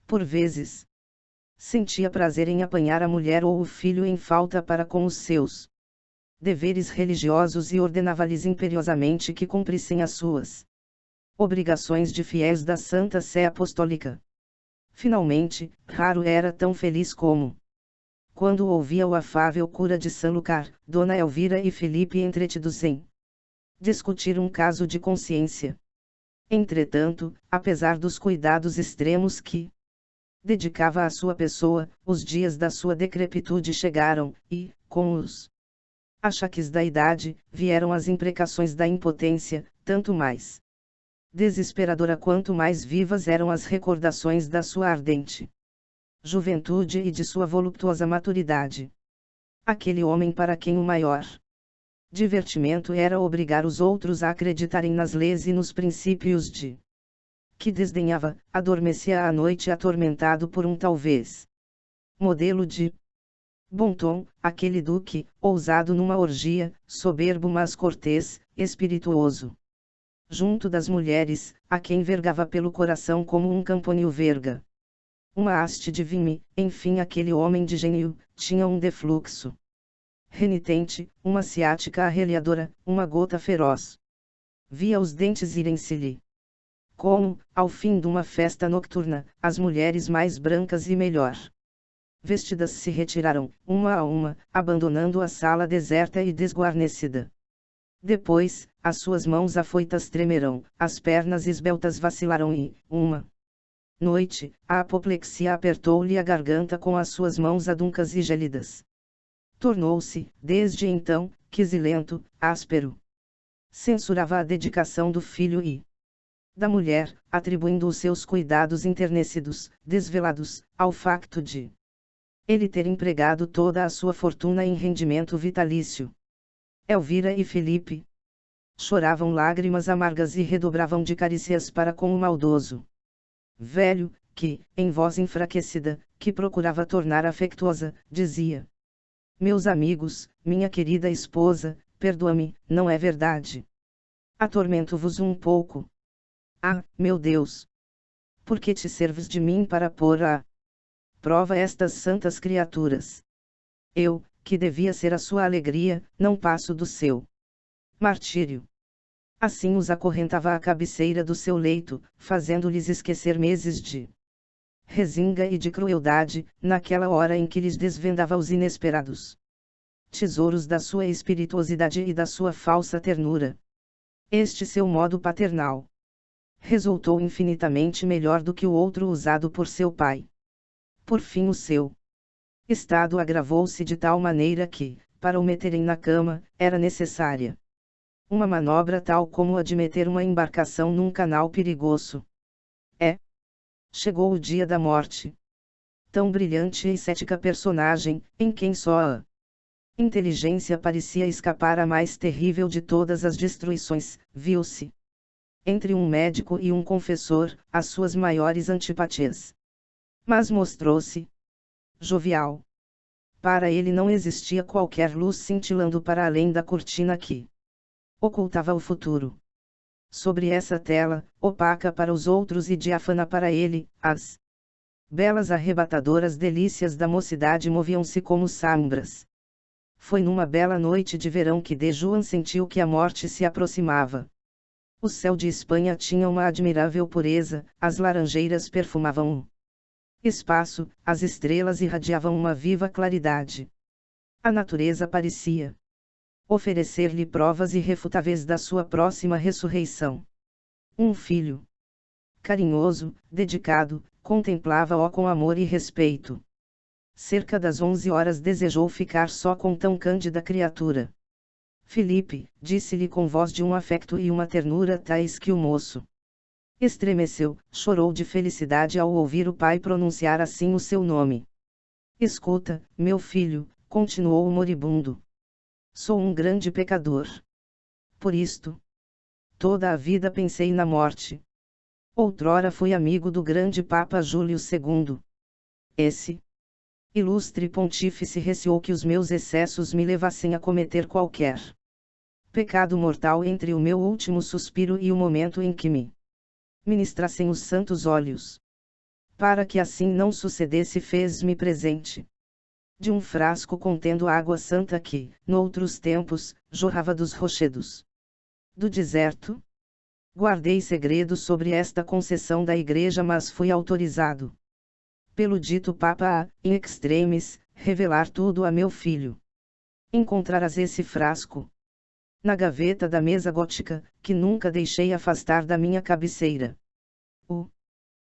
Por vezes, sentia prazer em apanhar a mulher ou o filho em falta para com os seus deveres religiosos e ordenava-lhes imperiosamente que cumprissem as suas obrigações de fiéis da Santa Sé Apostólica. Finalmente, raro era tão feliz como quando ouvia o afável cura de Sanlúcar, Dona Elvira e Felipe entretidos em discutir um caso de consciência. Entretanto, apesar dos cuidados extremos que dedicava à sua pessoa, os dias da sua decrepitude chegaram, e, com os achaques da idade, vieram as imprecações da impotência, tanto mais desesperadora quanto mais vivas eram as recordações da sua ardente juventude e de sua voluptuosa maturidade. Aquele homem para quem o maior divertimento era obrigar os outros a acreditarem nas leis e nos princípios de que desdenhava, adormecia à noite atormentado por um talvez modelo de bom tom, aquele duque, ousado numa orgia, soberbo mas cortês, espirituoso junto das mulheres, a quem vergava pelo coração como um camponil verga uma haste de vime. Enfim, aquele homem de gênio tinha um defluxo renitente, uma ciática arreliadora, uma gota feroz. Via os dentes irem-se-lhe. Como, ao fim de uma festa nocturna, as mulheres mais brancas e melhor vestidas se retiraram, uma a uma, abandonando a sala deserta e desguarnecida. Depois, as suas mãos afoitas tremerão, as pernas esbeltas vacilarão e, uma noite, a apoplexia apertou-lhe a garganta com as suas mãos aduncas e gélidas. Tornou-se, desde então, quisilento, áspero. Censurava a dedicação do filho e da mulher, atribuindo os seus cuidados enternecidos, desvelados, ao facto de ele ter empregado toda a sua fortuna em rendimento vitalício. Elvira e Felipe choravam lágrimas amargas e redobravam de carícias para com o maldoso velho, que, em voz enfraquecida, que procurava tornar afectuosa, dizia: meus amigos, minha querida esposa, perdoa-me, não é verdade? Atormento-vos um pouco. Ah, meu Deus! Por que te serves de mim para pôr à prova estas santas criaturas? Eu, que devia ser a sua alegria, não passo do seu martírio. Assim os acorrentava à cabeceira do seu leito, fazendo-lhes esquecer meses de rezinga e de crueldade, naquela hora em que lhes desvendava os inesperados tesouros da sua espirituosidade e da sua falsa ternura. Este seu modo paternal resultou infinitamente melhor do que o outro usado por seu pai. Por fim, o seu estado agravou-se de tal maneira que, para o meterem na cama, era necessária uma manobra tal como a de meter uma embarcação num canal perigoso. Chegou o dia da morte. Tão brilhante e cética personagem, em quem só a inteligência parecia escapar à mais terrível de todas as destruições, viu-se entre um médico e um confessor, as suas maiores antipatias. Mas mostrou-se jovial. Para ele não existia qualquer luz cintilando para além da cortina que ocultava o futuro. Sobre essa tela, opaca para os outros e diáfana para ele, as belas arrebatadoras delícias da mocidade moviam-se como sombras. Foi numa bela noite de verão que de João sentiu que a morte se aproximava. O céu de Espanha tinha uma admirável pureza, as laranjeiras perfumavam o espaço, as estrelas irradiavam uma viva claridade. A natureza parecia oferecer-lhe provas irrefutáveis da sua próxima ressurreição. Um filho carinhoso, dedicado, contemplava-o com amor e respeito. Cerca das 11 horas desejou ficar só com tão cândida criatura. Felipe, disse-lhe com voz de um afeto e uma ternura tais que o moço estremeceu, chorou de felicidade ao ouvir o pai pronunciar assim o seu nome. Escuta, meu filho, continuou o moribundo. Sou um grande pecador. Por isto, toda a vida pensei na morte. Outrora fui amigo do grande Papa Júlio II. Esse ilustre pontífice receou que os meus excessos me levassem a cometer qualquer pecado mortal entre o meu último suspiro e o momento em que me ministrassem os santos óleos. Para que assim não sucedesse, fez-me presente de um frasco contendo água santa que, noutros tempos, jorrava dos rochedos do deserto. Guardei segredo sobre esta concessão da Igreja, mas fui autorizado pelo dito Papa a, in extremis, revelar tudo a meu filho. Encontrarás esse frasco na gaveta da mesa gótica, que nunca deixei afastar da minha cabeceira. O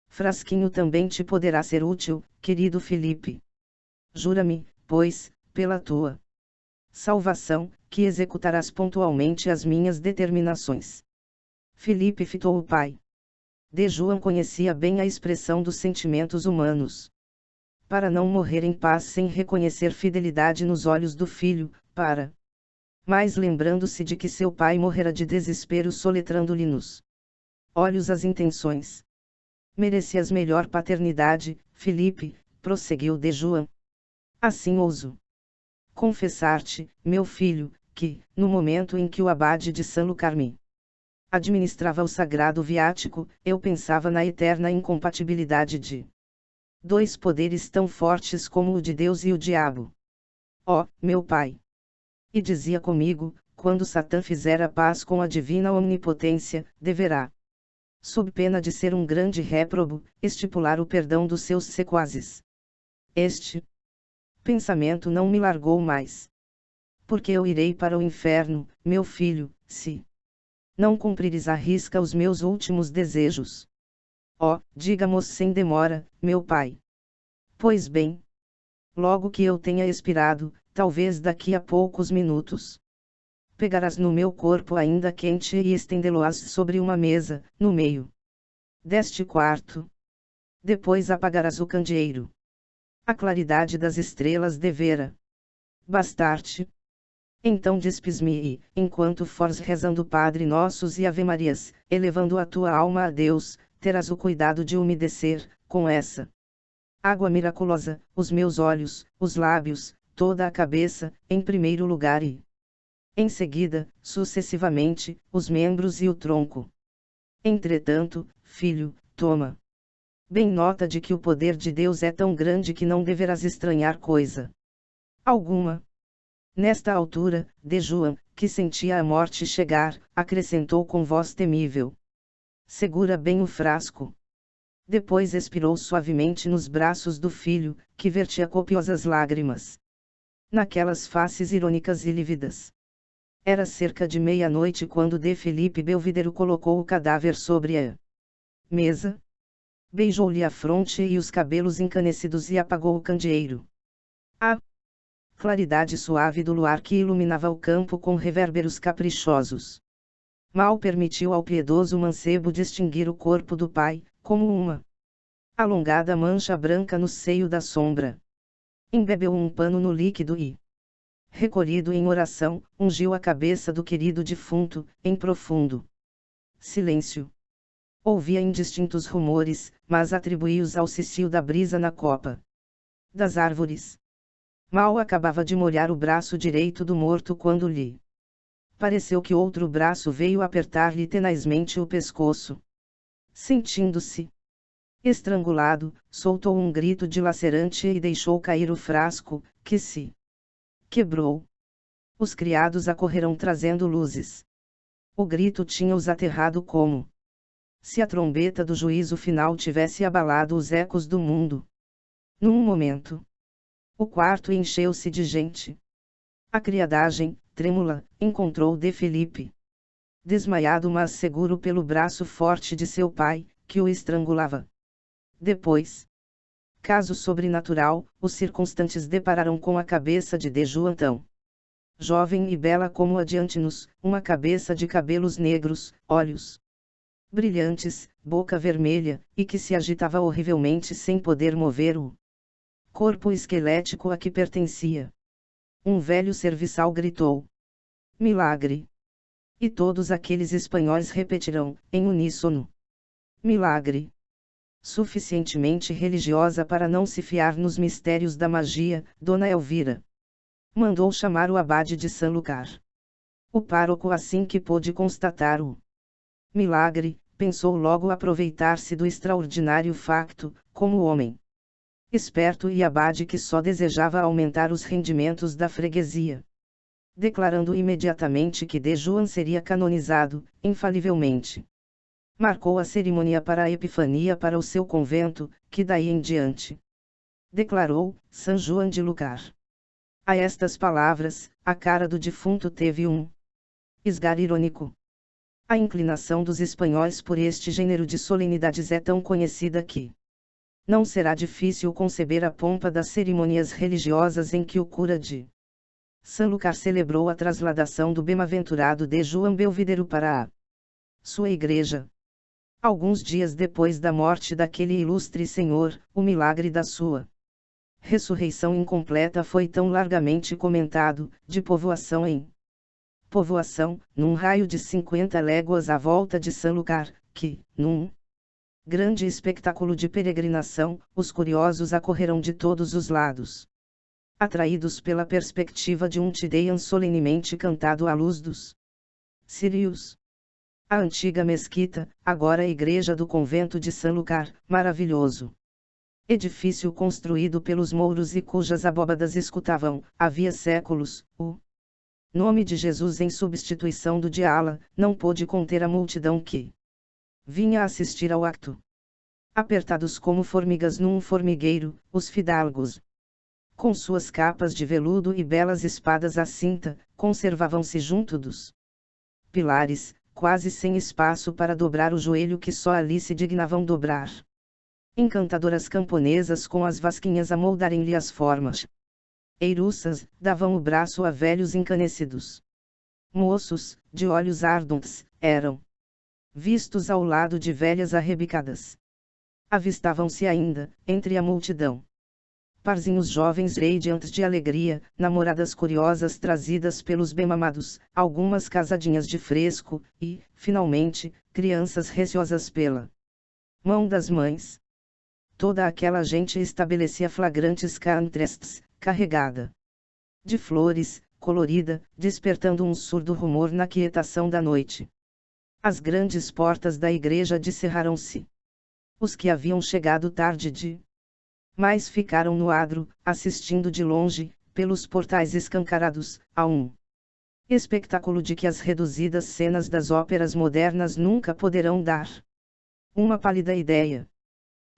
frasquinho também te poderá ser útil, querido Felipe. Jura-me, pois, pela tua salvação, que executarás pontualmente as minhas determinações. Felipe fitou o pai. De João conhecia bem a expressão dos sentimentos humanos. Para não morrer em paz sem reconhecer fidelidade nos olhos do filho, mas lembrando-se de que seu pai morrera de desespero soletrando-lhe nos olhos as intenções. Merecias melhor paternidade, Felipe, prosseguiu de João. Assim ouso confessar-te, meu filho, que, no momento em que o abade de San Lucarme administrava o sagrado viático, eu pensava na eterna incompatibilidade de dois poderes tão fortes como o de Deus e o diabo. Ó, meu pai! E dizia comigo, quando Satã fizer a paz com a divina onipotência, deverá, sob pena de ser um grande réprobo, estipular o perdão dos seus sequazes. Este pensamento não me largou mais. Porque eu irei para o inferno, meu filho, se não cumprires à risca os meus últimos desejos. Ó, diga-mo sem demora, meu pai. Pois bem, logo que eu tenha expirado, talvez daqui a poucos minutos, pegarás no meu corpo ainda quente e estendê-lo-ás sobre uma mesa, no meio deste quarto. Depois apagarás o candeeiro. A claridade das estrelas devera bastar-te. Então despes-me e, enquanto fores rezando Padre Nossos e Ave-Marias, elevando a tua alma a Deus, terás o cuidado de umedecer, com essa água miraculosa, os meus olhos, os lábios, toda a cabeça, em primeiro lugar e, em seguida, sucessivamente, os membros e o tronco. Entretanto, filho, toma bem nota de que o poder de Deus é tão grande que não deverás estranhar coisa alguma. Nesta altura, de João, que sentia a morte chegar, acrescentou com voz temível: segura bem o frasco. Depois expirou suavemente nos braços do filho, que vertia copiosas lágrimas naquelas faces irônicas e lívidas. Era cerca de meia-noite quando de Felipe Belvidero colocou o cadáver sobre a mesa, beijou-lhe a fronte e os cabelos encanecidos e apagou o candeeiro. A claridade suave do luar que iluminava o campo com revérberos caprichosos mal permitiu ao piedoso mancebo distinguir o corpo do pai, como uma alongada mancha branca no seio da sombra. Embebeu um pano no líquido e, recolhido em oração, ungiu a cabeça do querido defunto, em profundo silêncio. Ouvia indistintos rumores, mas atribuía-os ao cicio da brisa na copa das árvores. Mal acabava de molhar o braço direito do morto quando lhe pareceu que outro braço veio apertar-lhe tenazmente o pescoço. Sentindo-se estrangulado, soltou um grito dilacerante e deixou cair o frasco, que se quebrou. Os criados acorreram trazendo luzes. O grito tinha-os aterrado como se a trombeta do juízo final tivesse abalado os ecos do mundo. Num momento, o quarto encheu-se de gente. A criadagem, trêmula, encontrou de Felipe. desmaiado mas seguro pelo braço forte de seu pai, que o estrangulava. Depois, caso sobrenatural, os circunstantes depararam com a cabeça de João tão jovem e bela como a de Antinous, uma cabeça de cabelos negros, olhos brilhantes, boca vermelha, e que se agitava horrivelmente sem poder mover o corpo esquelético a que pertencia. Um velho serviçal gritou: milagre! E todos aqueles espanhóis repetirão, em uníssono: milagre! Suficientemente religiosa para não se fiar nos mistérios da magia, Dona Elvira mandou chamar o abade de Sanlúcar. O pároco, assim que pôde constatar o milagre, pensou logo aproveitar-se do extraordinário facto, como homem esperto e abade que só desejava aumentar os rendimentos da freguesia, declarando imediatamente que de João seria canonizado, infalivelmente. Marcou a cerimônia para a Epifania para o seu convento, que daí em diante declarou São João de Lucar. A estas palavras, a cara do defunto teve um esgar irônico. A inclinação dos espanhóis por este gênero de solenidades é tão conhecida que não será difícil conceber a pompa das cerimônias religiosas em que o cura de Sanlúcar celebrou a trasladação do bem-aventurado de João Belvidero para a sua igreja. Alguns dias depois da morte daquele ilustre senhor, o milagre da sua ressurreição incompleta foi tão largamente comentado, de povoação em povoação, num raio de 50 léguas à volta de Sanlúcar, que, num grande espetáculo de peregrinação, os curiosos acorreram de todos os lados, atraídos pela perspectiva de um Te-Deum solenemente cantado à luz dos círios. A antiga mesquita, agora a igreja do convento de Sanlúcar, maravilhoso edifício construído pelos mouros e cujas abóbadas escutavam, havia séculos, o nome de Jesus em substituição do de Allah, não pôde conter a multidão que vinha assistir ao acto. Apertados como formigas num formigueiro, os fidalgos, com suas capas de veludo e belas espadas à cinta, conservavam-se junto dos pilares, quase sem espaço para dobrar o joelho que só ali se dignavam dobrar. Encantadoras camponesas com as vasquinhas a moldarem-lhe as formas eiruças, davam o braço a velhos encanecidos. Moços, de olhos ardentes, eram vistos ao lado de velhas arrebicadas. Avistavam-se ainda, entre a multidão, parzinhos jovens radiantes de alegria, namoradas curiosas trazidas pelos bem-mamados, algumas casadinhas de fresco, e, finalmente, crianças receosas pela mão das mães. Toda aquela gente estabelecia flagrantes contrastes, carregada de flores, colorida, despertando um surdo rumor na quietação da noite. As grandes portas da igreja descerraram-se. Os que haviam chegado tarde mas ficaram no adro, assistindo de longe, pelos portais escancarados, a um espetáculo de que as reduzidas cenas das óperas modernas nunca poderão dar uma pálida ideia.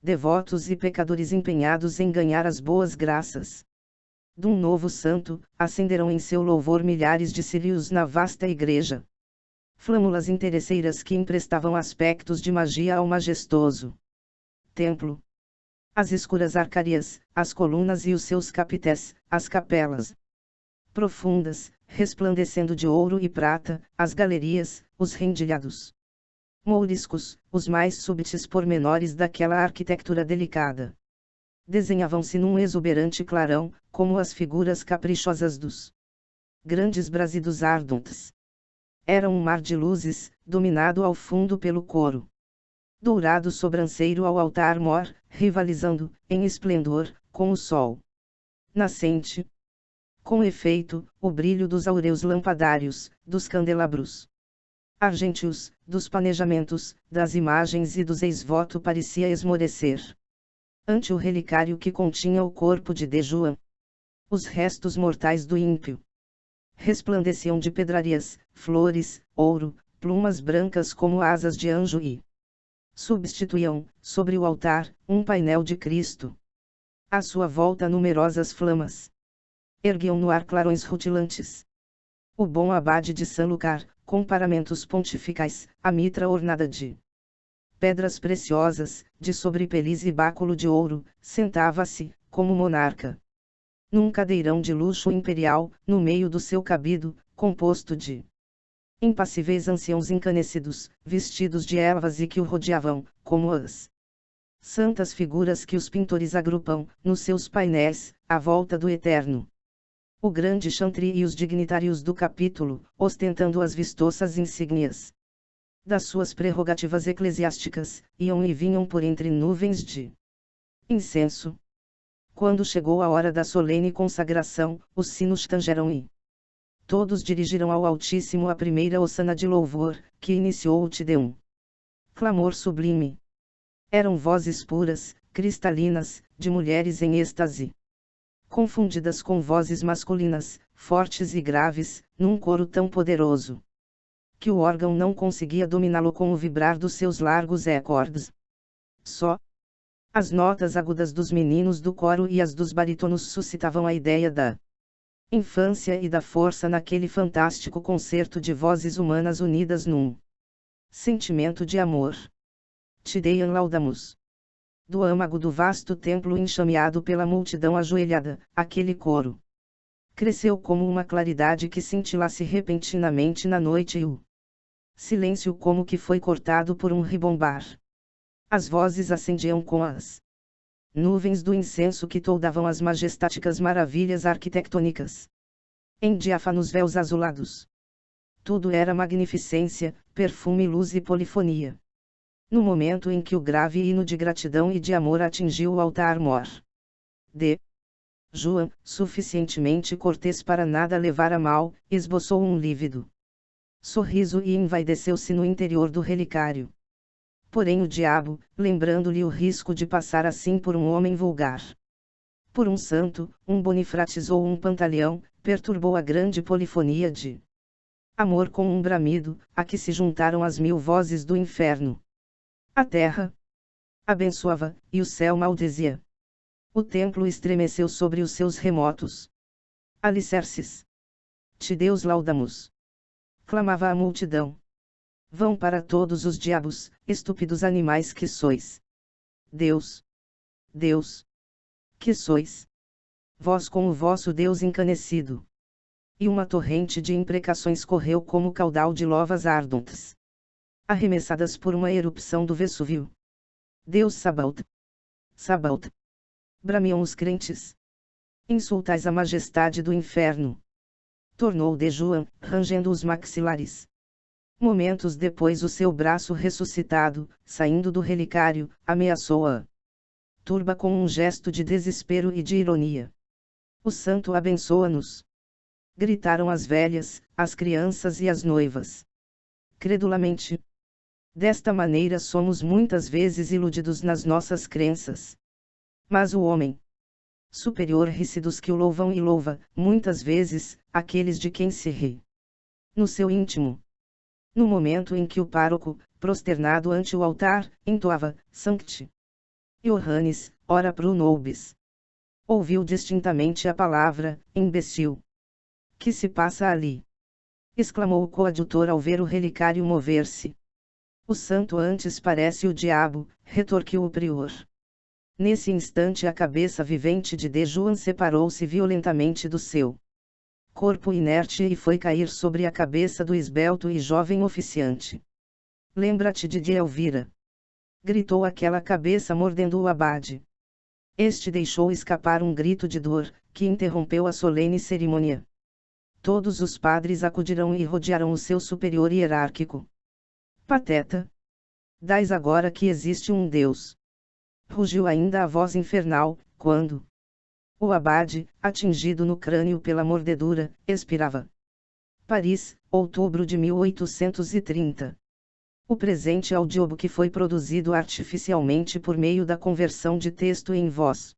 Devotos e pecadores empenhados em ganhar as boas graças de um novo santo, acenderam em seu louvor milhares de círios na vasta igreja. Flâmulas interesseiras que emprestavam aspectos de magia ao majestoso templo. As escuras arcárias, as colunas e os seus capités, as capelas profundas, resplandecendo de ouro e prata, as galerias, os rendilhados mouriscos, os mais súbitos pormenores daquela arquitetura delicada. Desenhavam-se num exuberante clarão, como as figuras caprichosas dos grandes brasidos ardentes. Era um mar de luzes, dominado ao fundo pelo coro dourado sobranceiro ao altar-mor, rivalizando, em esplendor, com o sol nascente. Com efeito, o brilho dos aureus lampadários, dos candelabros argênteos, dos planejamentos, das imagens e dos ex-voto parecia esmorecer ante o relicário que continha o corpo de João. Os restos mortais do ímpio resplandeciam de pedrarias, flores, ouro, plumas brancas como asas de anjo e substituíam, sobre o altar, um painel de Cristo. À sua volta numerosas flamas erguiam no ar clarões rutilantes. O bom abade de Sanlúcar, com paramentos pontificais, a mitra ornada de pedras preciosas, de sobrepeliz e báculo de ouro, sentava-se, como monarca, num cadeirão de luxo imperial, no meio do seu cabido, composto de impassíveis anciãos encanecidos, vestidos de ervas e que o rodeavam, como as santas figuras que os pintores agrupam, nos seus painéis, à volta do Eterno. O grande chantre e os dignitários do capítulo, ostentando as vistosas insígnias das suas prerrogativas eclesiásticas, iam e vinham por entre nuvens de incenso. Quando chegou a hora da solene consagração, os sinos tangeram e todos dirigiram ao Altíssimo a primeira hosana de louvor, que iniciou o Te Deum. Clamor sublime. Eram vozes puras, cristalinas, de mulheres em êxtase, confundidas com vozes masculinas, fortes e graves, num coro tão poderoso que o órgão não conseguia dominá-lo com o vibrar dos seus largos acordes. Só as notas agudas dos meninos do coro e as dos barítonos suscitavam a ideia da infância e da força naquele fantástico concerto de vozes humanas unidas num sentimento de amor. Te Deum laudamus. Do âmago do vasto templo enxameado pela multidão ajoelhada, aquele coro cresceu como uma claridade que cintilasse repentinamente na noite e o silêncio como que foi cortado por um ribombar. As vozes ascendiam com as nuvens do incenso que toldavam as majestáticas maravilhas arquitetônicas em diáfanos véus azulados. Tudo era magnificência, perfume, luz e polifonia. No momento em que o grave hino de gratidão e de amor atingiu o altar-mor de João, suficientemente cortês para nada levar a mal, esboçou um lívido sorriso e envaideceu-se no interior do relicário. Porém o diabo, lembrando-lhe o risco de passar assim por um homem vulgar, por um santo, um Bonifrates ou um Pantaleão, perturbou a grande polifonia de amor com um bramido, a que se juntaram as 1000 vozes do inferno. A terra abençoava, e o céu maldizia. O templo estremeceu sobre os seus remotos alicerces. Te Deus laudamus. Clamava a multidão. Vão para todos os diabos, estúpidos animais que sois. Deus! Deus! Que sois? Vós com o vosso Deus encanecido. E uma torrente de imprecações correu como caudal de lovas ardentes, arremessadas por uma erupção do Vesúvio. Deus Sabaoth! Sabaoth! Bramiam os crentes. Insultais a majestade do inferno. Tornou de João, rangendo os maxilares. Momentos depois o seu braço ressuscitado, saindo do relicário, ameaçou a turba com um gesto de desespero e de ironia. O santo abençoa-nos! Gritaram as velhas, as crianças e as noivas. Credulamente. Desta maneira somos muitas vezes iludidos nas nossas crenças. Mas o homem superior ri-se dos que o louvam e louva, muitas vezes, aqueles de quem se ri. No seu íntimo. No momento em que o pároco, prosternado ante o altar, entoava, Sancti Ioannis, ora pro nobis. Ouviu distintamente a palavra, imbecil. Que se passa ali? Exclamou o coadjutor ao ver o relicário mover-se. O santo antes parece o diabo, retorquiu o prior. Nesse instante a cabeça vivente de João separou-se violentamente do seu corpo inerte e foi cair sobre a cabeça do esbelto e jovem oficiante. Lembra-te de Elvira! Gritou aquela cabeça mordendo o abade. Este deixou escapar um grito de dor, que interrompeu a solene cerimônia. Todos os padres acudiram e rodearam o seu superior hierárquico. Pateta! Dais agora que existe um Deus! Rugiu ainda a voz infernal, quando o abade, atingido no crânio pela mordedura, expirava. Paris, outubro de 1830. O presente audiobook foi produzido artificialmente por meio da conversão de texto em voz.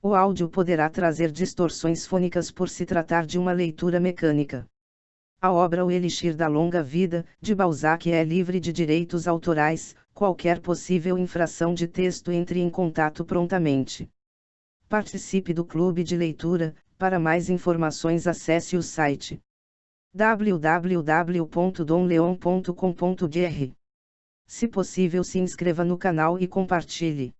O áudio poderá trazer distorções fônicas por se tratar de uma leitura mecânica. A obra O Elixir da Longa Vida, de Balzac é livre de direitos autorais. Qualquer possível infração de texto entre em contato prontamente. Participe do clube de leitura. Para mais informações acesse o site www.domleon.com.br. Se possível, se inscreva no canal e compartilhe.